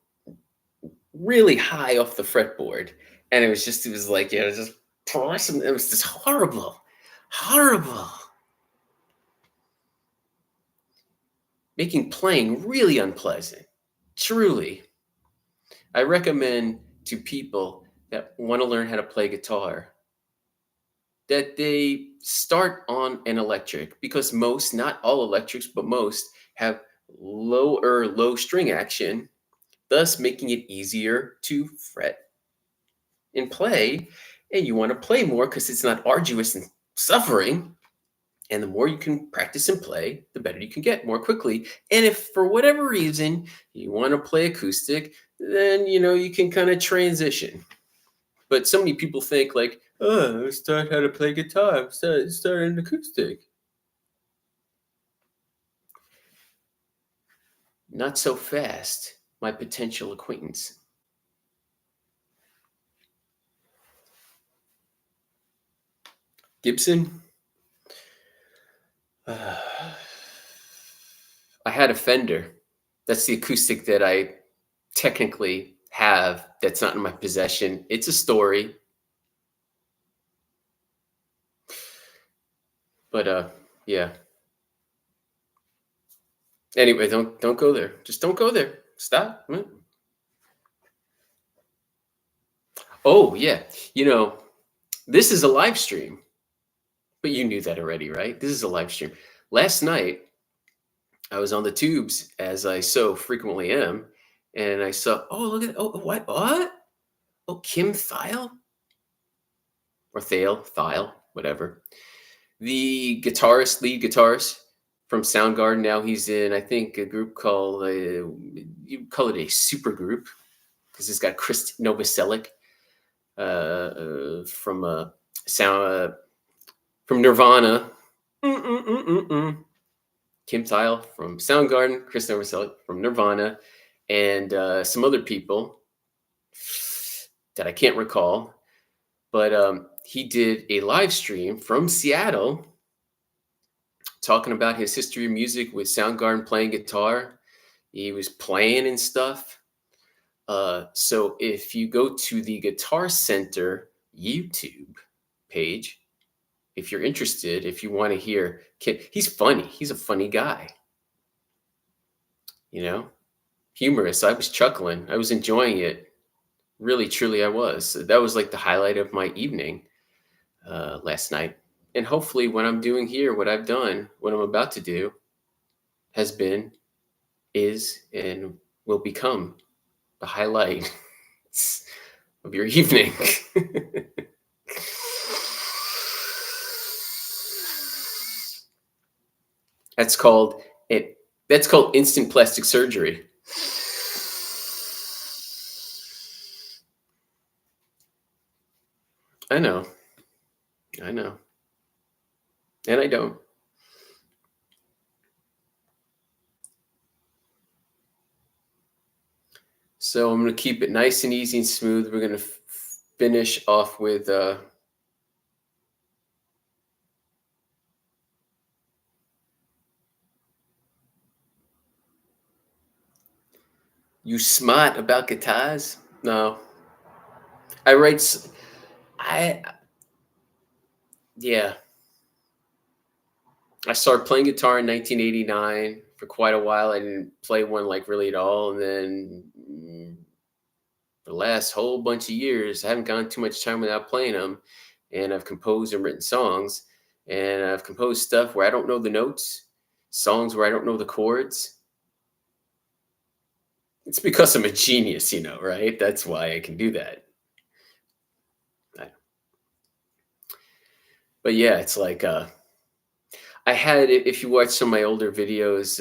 really high off the fretboard. And it was like, just pressing. It was just horrible, horrible. Making playing really unpleasant. Truly. I recommend to people that want to learn how to play guitar that they start on an electric because most, not all electrics, but most have low string action, thus making it easier to fret and play. And you want to play more because it's not arduous and suffering. And the more you can practice and play, the better you can get more quickly. And if for whatever reason you want to play acoustic, then you can kind of transition. But so many people think like, oh, start how to play guitar, start an acoustic. Not so fast, my potential acquaintance. Gibson. I had a Fender. That's the acoustic that I technically have that's not in my possession. It's a story. But yeah. Anyway, don't go there. Just don't go there. Stop. Oh, yeah. This is a live stream. But you knew that already, right? This is a live stream. Last night, I was on the tubes, as I so frequently am, and I saw, oh, look at, oh, what? Oh, Kim Thile? Or Thile, whatever. The lead guitarist from Soundgarden. Now he's in, I think, a group called, you call it a super group, because it's got Chris Novoselic from from Nirvana. Kim Thile from Soundgarden, Chris Novoselic from Nirvana, and some other people that I can't recall. But he did a live stream from Seattle talking about his history of music with Soundgarden, playing guitar. He was playing and stuff. So if you go to the Guitar Center YouTube page, if you're interested, if you want to hear, he's funny. He's a funny guy. Humorous. I was chuckling. I was enjoying it. Really, truly, I was. That was like the highlight of my evening last night. And hopefully, what I'm doing here, what I've done, what I'm about to do, has been, is, and will become the highlight of your evening. That's called it. That's called instant plastic surgery. I know. And I don't. So I'm going to keep it nice and easy and smooth. We're going to finish off with you smart about guitars? No. Yeah. I started playing guitar in 1989. For quite a while, I didn't play one like really at all. And then for the last whole bunch of years, I haven't gone too much time without playing them. And I've composed and written songs. And I've composed stuff where I don't know the notes, songs where I don't know the chords. It's because I'm a genius, right? That's why I can do that. But yeah, it's like I had, if you watch some of my older videos,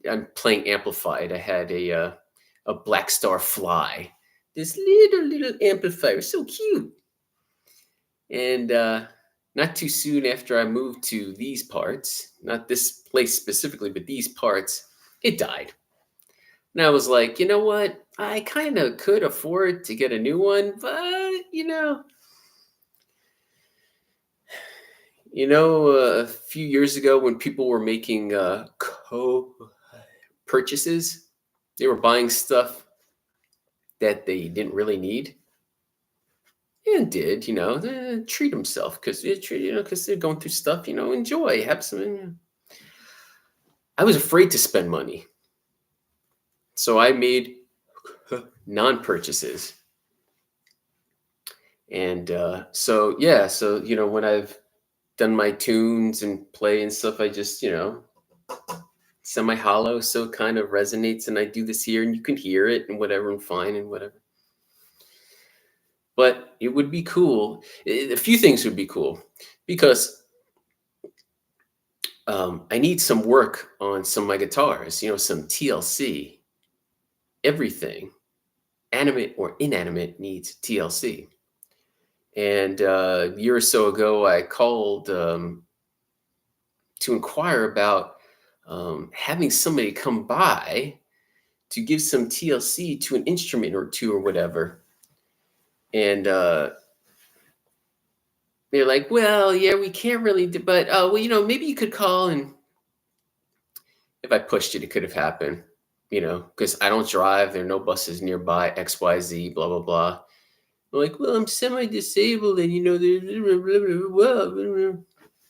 I'm playing amplified. I had a Black Star Fly, this little amplifier, so cute. And not too soon after I moved to these parts, not this place specifically, but these parts, it died. And I was like, you know what? I kind of could afford to get a new one, but a few years ago when people were making purchases, they were buying stuff that they didn't really need and did, treat themselves because they're going through stuff, enjoy, have some. I was afraid to spend money. So I made non-purchases. And so when I've done my tunes and play and stuff, I just, semi hollow, so it kind of resonates. And I do this here, and you can hear it and whatever, and fine and whatever. But it would be cool. A few things would be cool because I need some work on some of my guitars, some TLC. Everything, animate or inanimate, needs TLC. And a year or so ago, I called to inquire about having somebody come by to give some TLC to an instrument or two or whatever. And they're like, well, yeah, we can't really do, but, maybe you could call. And if I pushed it, it could have happened, because I don't drive. There are no buses nearby, XYZ, blah, blah, blah. I'm like, well, I'm semi-disabled and, and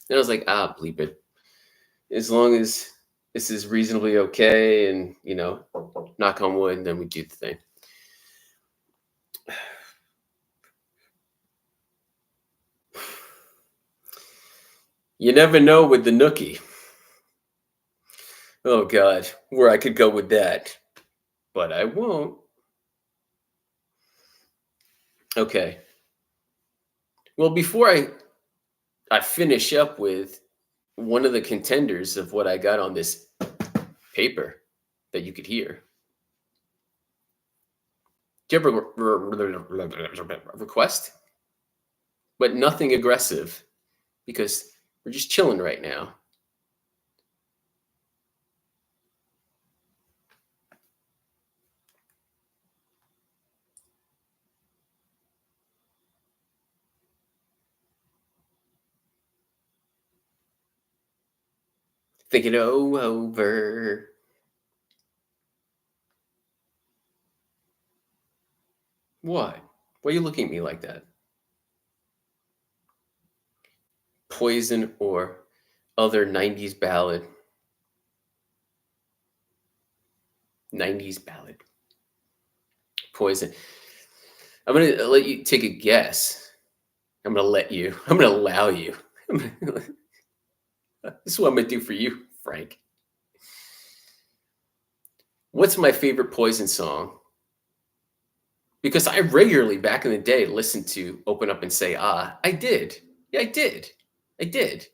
I was like, bleep it. As long as this is reasonably okay and, knock on wood, and then we do the thing. You never know with the nookie. Oh, God, where I could go with that. But I won't. Okay. Well, before I finish up with one of the contenders of what I got on this paper that you could hear. Do you ever request? But nothing aggressive, because we're just chilling right now. Think it over. What? Why are you looking at me like that? Poison or other 90s ballad. 90s ballad. Poison. I'm going to let you take a guess. I'm going to allow you. This is what I'm going to do for you, Frank. What's my favorite Poison song? Because I regularly, back in the day, listened to Open Up and Say Ah. I did. Yeah, I did. I did.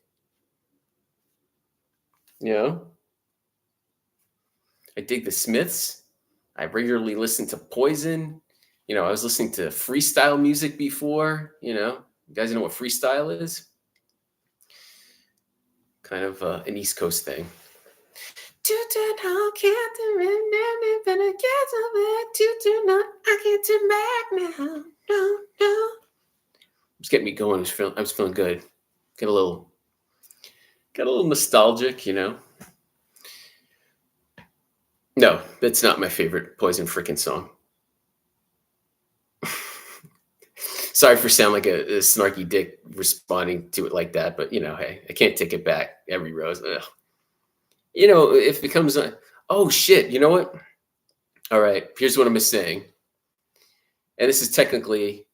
I dig the Smiths. I regularly listen to Poison. I was listening to freestyle music before. You guys know what freestyle is? Kind of an East Coast thing. It's getting me going. I was feeling good. Got a little nostalgic, No, that's not my favorite Poison freaking song. Sorry for sounding like a snarky dick responding to it like that, but hey, I can't take it back. Every rose. Ugh. If it comes on, oh shit, you know what? All right, here's what I'm saying. And this is technically,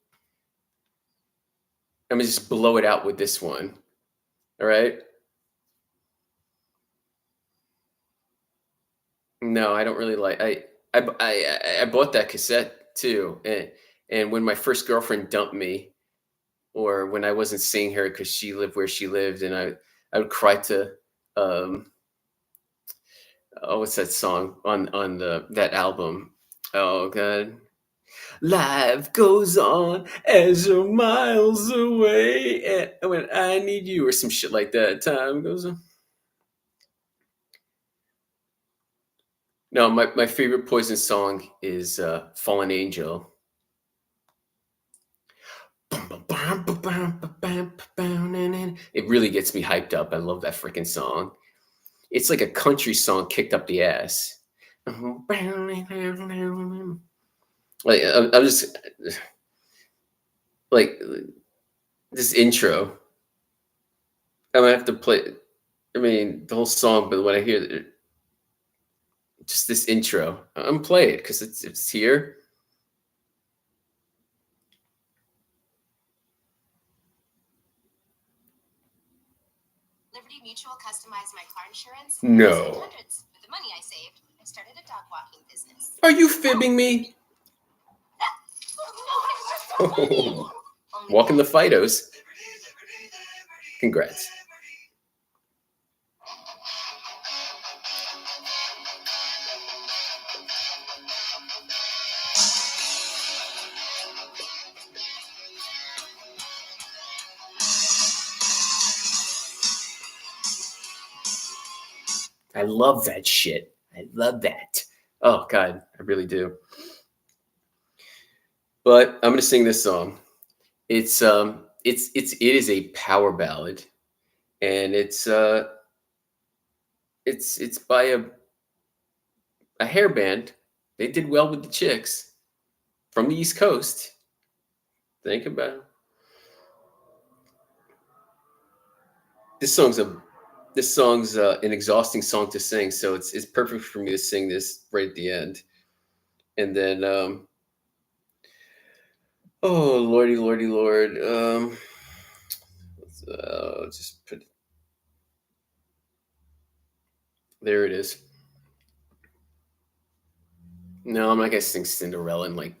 I'm gonna just blow it out with this one. All right. No, I don't really like. I bought that cassette too, and when my first girlfriend dumped me, or when I wasn't seeing her because she lived where she lived, and I would cry to what's that song on that album? Oh God, Life goes on as you're miles away, and when I need you, or some shit like that. Time goes on. No, my favorite Poison song is "Fallen Angel." It really gets me hyped up. I love that freaking song. It's like a country song kicked up the ass. Like I'm just like this intro. I'm gonna have to play. I mean, the whole song, but when I hear just this intro, I'm play it because it's here. Liberty Mutual customized my car insurance. No. I saved hundreds. With the money I saved, I started a dog walking business. Are you fibbing me? Walking the Fidos. Congrats. I love that shit. I love that. Oh God, I really do. But I'm gonna sing this song. It is a power ballad, and it's by a hair band. They did well with the chicks from the East Coast. Think about it. This song's a this song's an exhausting song to sing, so it's perfect for me to sing this right at the end, and then oh lordy lordy lord, just put there it is. No, I'm not gonna sing Cinderella and like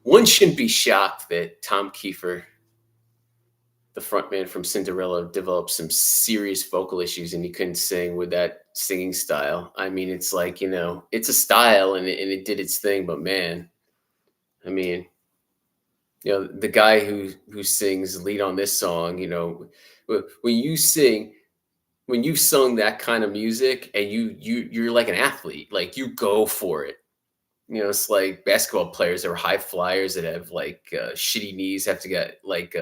one shouldn't be shocked that Tom Kiefer, the frontman from Cinderella, developed some serious vocal issues and he couldn't sing with that singing style. I mean, it's like, it's a style and it did its thing, but man, I mean, the guy who sings lead on this song, when you sing, when you've sung that kind of music and you're like an athlete, like you go for it. It's like basketball players that are high flyers that have like shitty knees, have to get like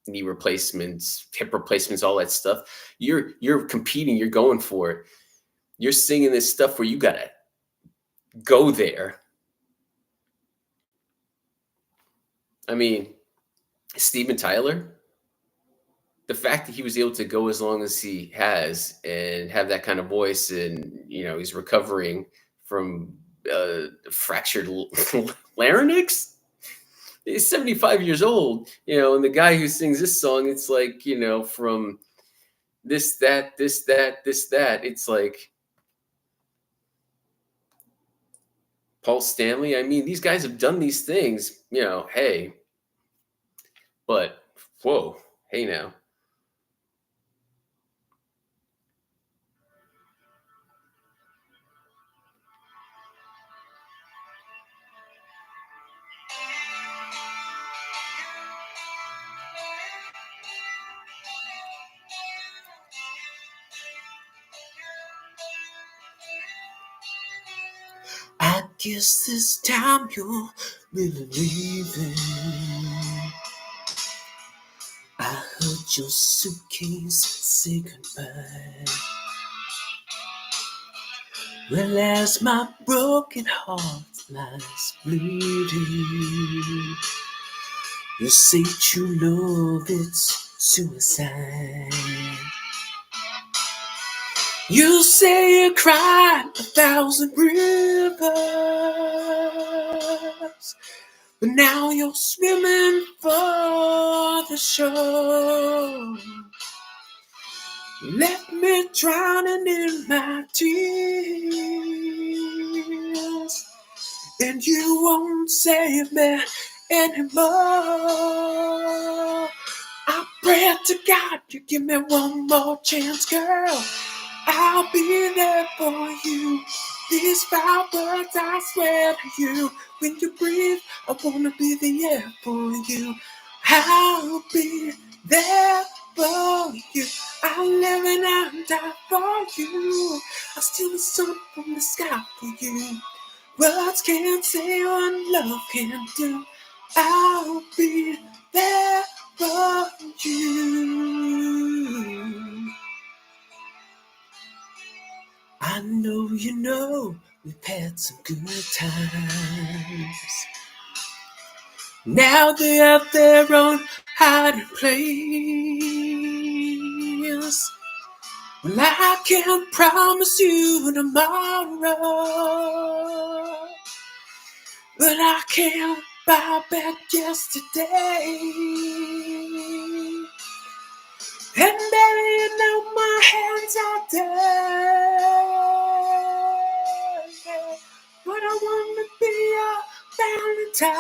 knee replacements, hip replacements, all that stuff. You're competing, you're going for it. You're singing this stuff where you gotta go there. I mean, Steven Tyler, the fact that he was able to go as long as he has and have that kind of voice, and he's recovering from fractured larynx. He's 75 years old, and the guy who sings this song, it's like, from this, that, this, that, this, that. It's like Paul Stanley. I mean, these guys have done these things, hey, but whoa, hey now. I guess this time you're really leaving. I heard your suitcase say goodbye. Well, as my broken heart lies bleeding, you say true love, it's suicide. You say you cried 1,000 rivers, but now you're swimming for the shore. Left me drowning in my tears, and you won't save me anymore. I pray to God you give me one more chance, girl. I'll be there for you. These 5 words I swear to you. When you breathe, I wanna be the air for you. I'll be there for you. I'll live and I'll die for you. I'll steal the sun from the sky for you. Words can't say what love can do. I'll be there for you. I know you know we've had some good times. Now they have their own hiding place. Well, I can't promise you tomorrow, but I can't buy back yesterday. And baby, you know my hands are dirty, but I wanna be your Valentine.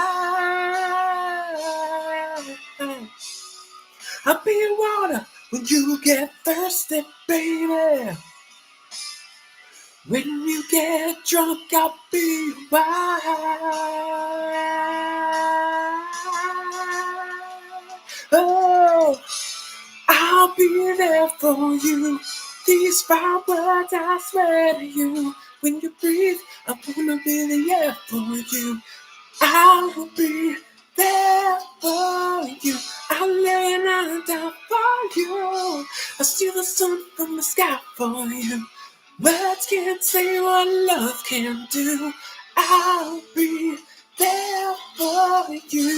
I'll be your water when you get thirsty, baby. When you get drunk, I'll be your wine. Oh, I'll be there for you. These 5 words I swear to you. When you breathe, I wanna be the air for you. I'll be there for you. I'll lay and I'll die for you. I'll steal the sun from the sky for you. Words can't say what love can do. I'll be there for you.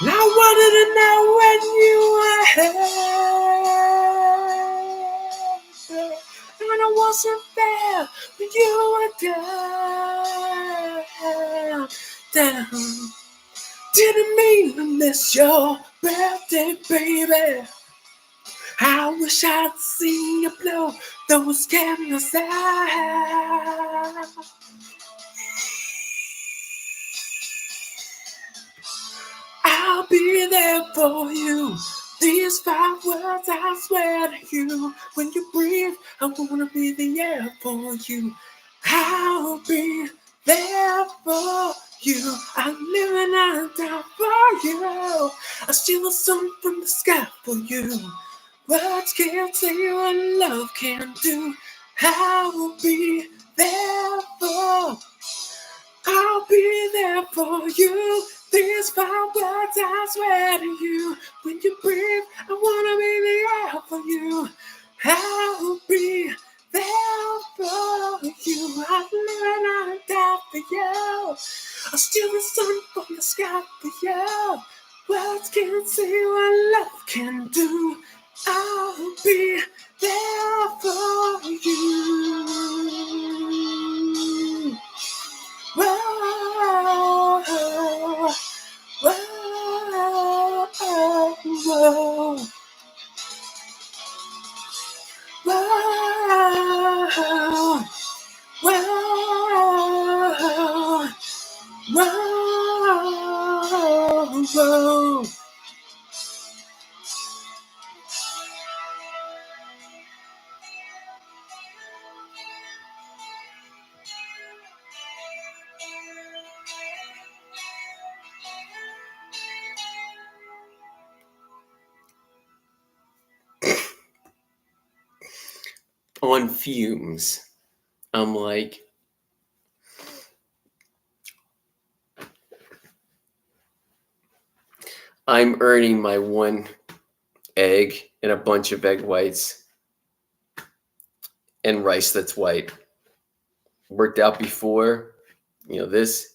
And I wanted to know when you were here, and I wasn't there when you were down. Didn't mean to miss your birthday, baby. I wish I'd seen you blow those candles out. I'll be there for you. These 5 words I swear to you. When you breathe, I wanna be the air for you. I'll be there for you. I live and I die for you. I steal the sun from the sky for you. Words can't say what love can do. I'll be there for. I'll be there for you. These 5 words I swear to you. When you breathe, I wanna be the air for you. I'll be there for you. I live and I die for you. I'll steal the sun from the sky for you. Words can't say what love can do. I'll be there for you. Whoa, whoa, whoa, whoa, whoa, whoa. On fumes. I'm like, I'm earning my 1 egg and a bunch of egg whites and rice that's white. Worked out before, you know, this,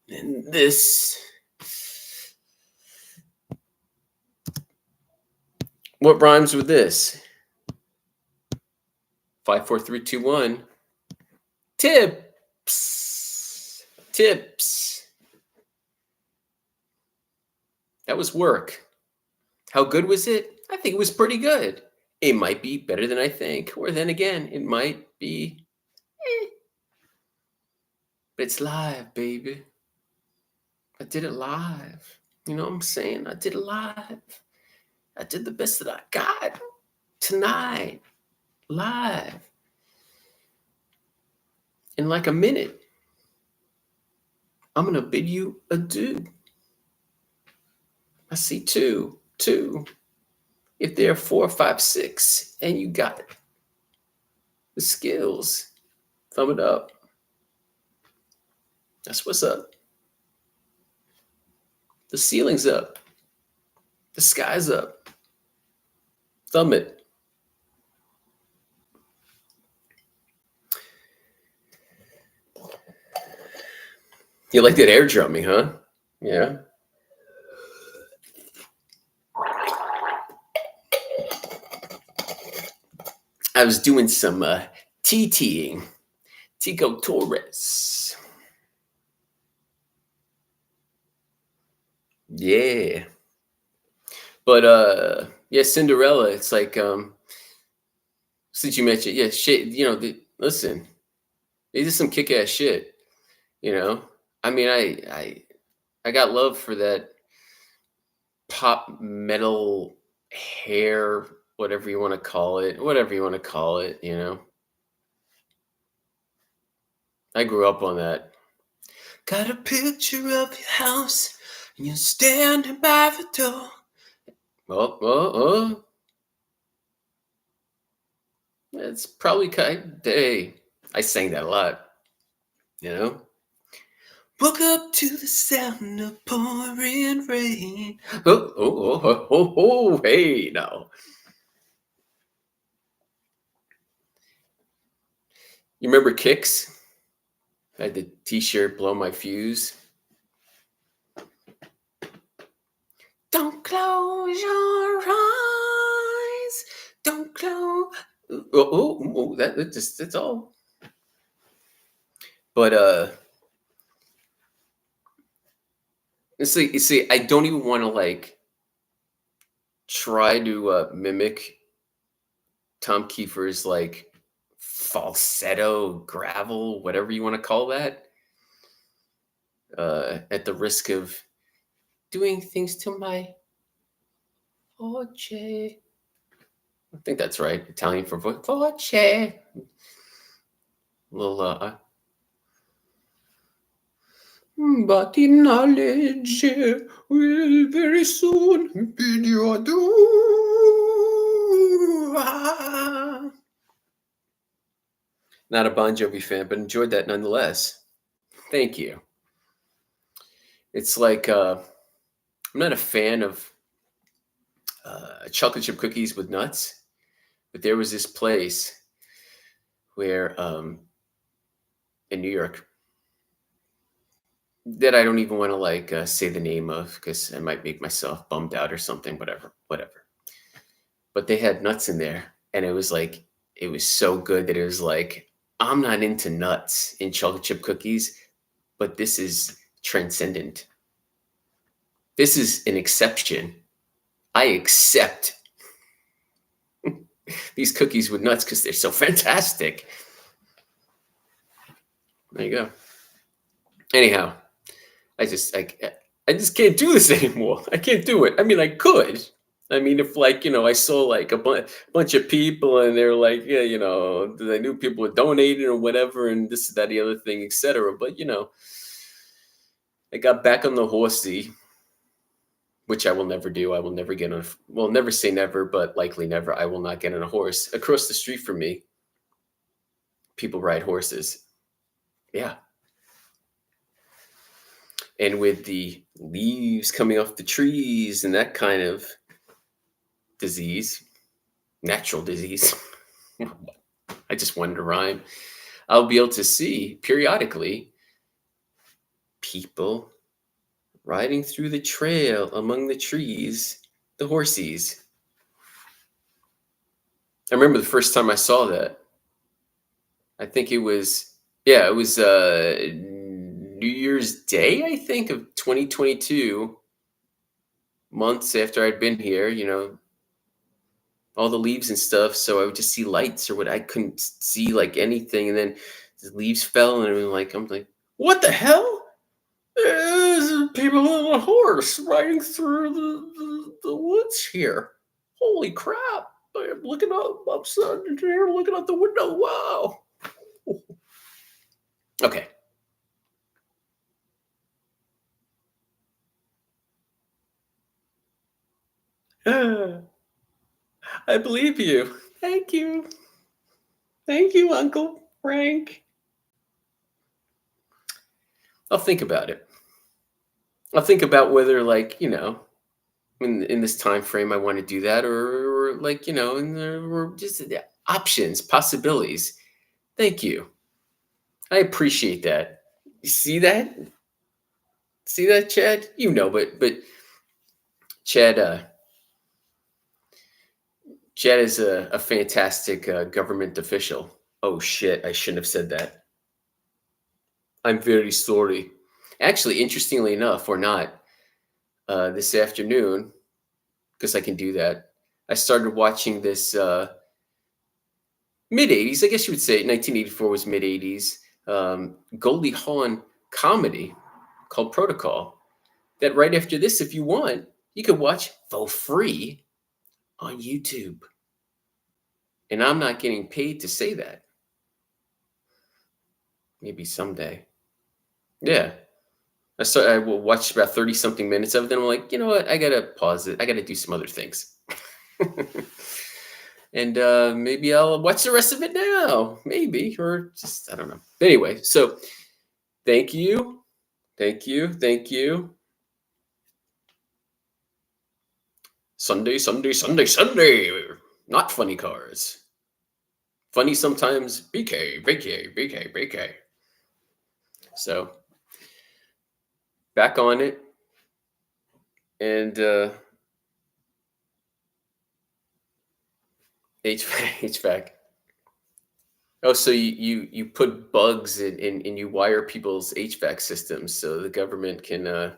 and this. What rhymes with this? 5, 4, 3, 2, 1. Tips. Tips. That was work. How good was it? I think it was pretty good. It might be better than I think, or then again, it might be, but it's live, baby. I did it live. You know what I'm saying? I did it live. I did the best that I got tonight, live, in like a minute. I'm gonna bid you adieu. I see two, two. If there are 4, 5, 6, and you got the skills, thumb it up. That's what's up. The ceiling's up. The sky's up. Thumb it. You like that air drumming, huh? Yeah. I was doing some TTing. Tico Torres. Yeah. But yeah, Cinderella, it's like since you mentioned, yeah, shit, listen, they did some kick-ass shit, you know. I mean, I got love for that pop metal hair, whatever you want to call it, you know. I grew up on that. Got a picture of your house, and you're standing by the door. Oh. It's probably kind. Hey, I sang that a lot, you know. Woke up to the sound of pouring rain. Hey, now. You remember Kicks? I had the T-shirt "Blow My Fuse." Don't close your eyes. Don't close. That's all. But you see, I don't even want to like try to mimic Tom Kiefer's like falsetto gravel, whatever you want to call that, at the risk of doing things to my voce. I think that's right, Italian for voce. Little but the knowledge will very soon bid you adieu. Not a Bon Jovi fan, but enjoyed that nonetheless. Thank you. It's like I'm not a fan of chocolate chip cookies with nuts, but there was this place where in New York that I don't even want to like say the name of because I might make myself bummed out or something. Whatever. But they had nuts in there, and it was like it was so good that it was like I'm not into nuts in chocolate chip cookies, but this is transcendent. This is an exception. I accept these cookies with nuts because they're so fantastic. There you go. Anyhow, I just can't do this anymore. I can't do it. I mean, I could. I mean, if like I saw like a bunch of people and they're like, yeah, I knew people were donating or whatever, and this, that, the other thing, etc. But I got back on the horsey, which I will never do. I will never get on. Well, never say never, but likely never. I will not get on a horse. Across the street from me, people ride horses. Yeah. And with the leaves coming off the trees and that kind of disease, natural disease, I just wanted to rhyme. I'll be able to see periodically people riding through the trail among the trees, the horsies. I remember the first time I saw that. I think it was Yeah, it was New Year's Day, I think, of 2022, months after I'd been here, all the leaves and stuff. So I would just see lights or what I couldn't see like anything. And then the leaves fell and I'm like, what the hell? There's people on a horse riding through the woods here. Holy crap. I'm looking up upside here, looking out the window. Wow. Okay. I believe you. Thank you. Thank you, Uncle Frank. I'll think about it. I'll think about whether, like, in this time frame, I want to do that, or like, or just the options, possibilities. Thank you. I appreciate that. You see that? See that, Chad? But Chad, Chad is a fantastic government official. Oh shit! I shouldn't have said that. I'm very sorry. Actually, interestingly enough, or not, this afternoon, because I can do that. I started watching this mid '80s, I guess you would say. 1984 was mid '80s. Goldie Hawn comedy called Protocol. That right after this, if you want, you could watch for free on YouTube. And I'm not getting paid to say that. Maybe someday. Yeah. I will watch about 30 something minutes of it. Then I'm like, you know what? I got to pause it. I got to do some other things. And maybe I'll watch the rest of it now. Maybe. Or just, I don't know. Anyway, so thank you. Thank you. Thank you. Sunday, Sunday, Sunday, Sunday. Not funny cars. Funny sometimes. BK, BK, BK, BK. So back on it. And HVAC, HVAC. Oh, so you put bugs in and you wire people's HVAC systems so the government can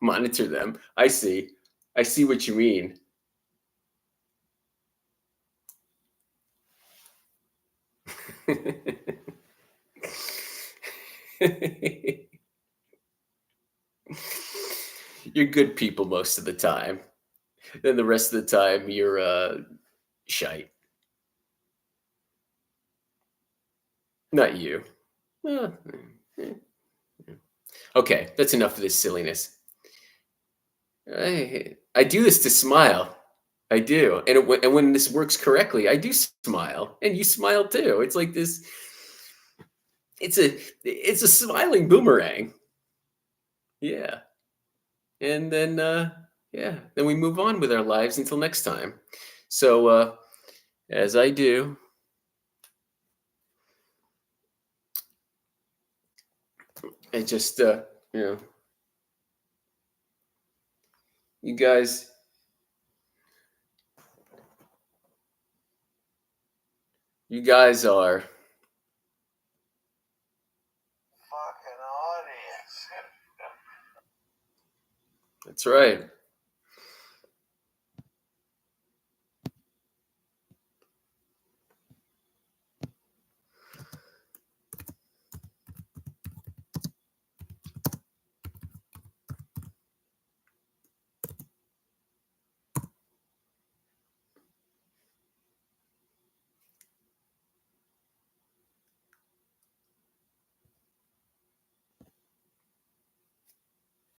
monitor them. I see. I see what you mean. You're good people most of the time. Then the rest of the time you're shite. Not you. Uh, eh, okay, that's enough of this silliness. I do this to smile. I do, and when this works correctly, I do smile, and you smile too. It's like this. It's a smiling boomerang. Yeah, and then then we move on with our lives until next time. So as I do, I just you know, you guys, you guys are. Fucking audience. That's right.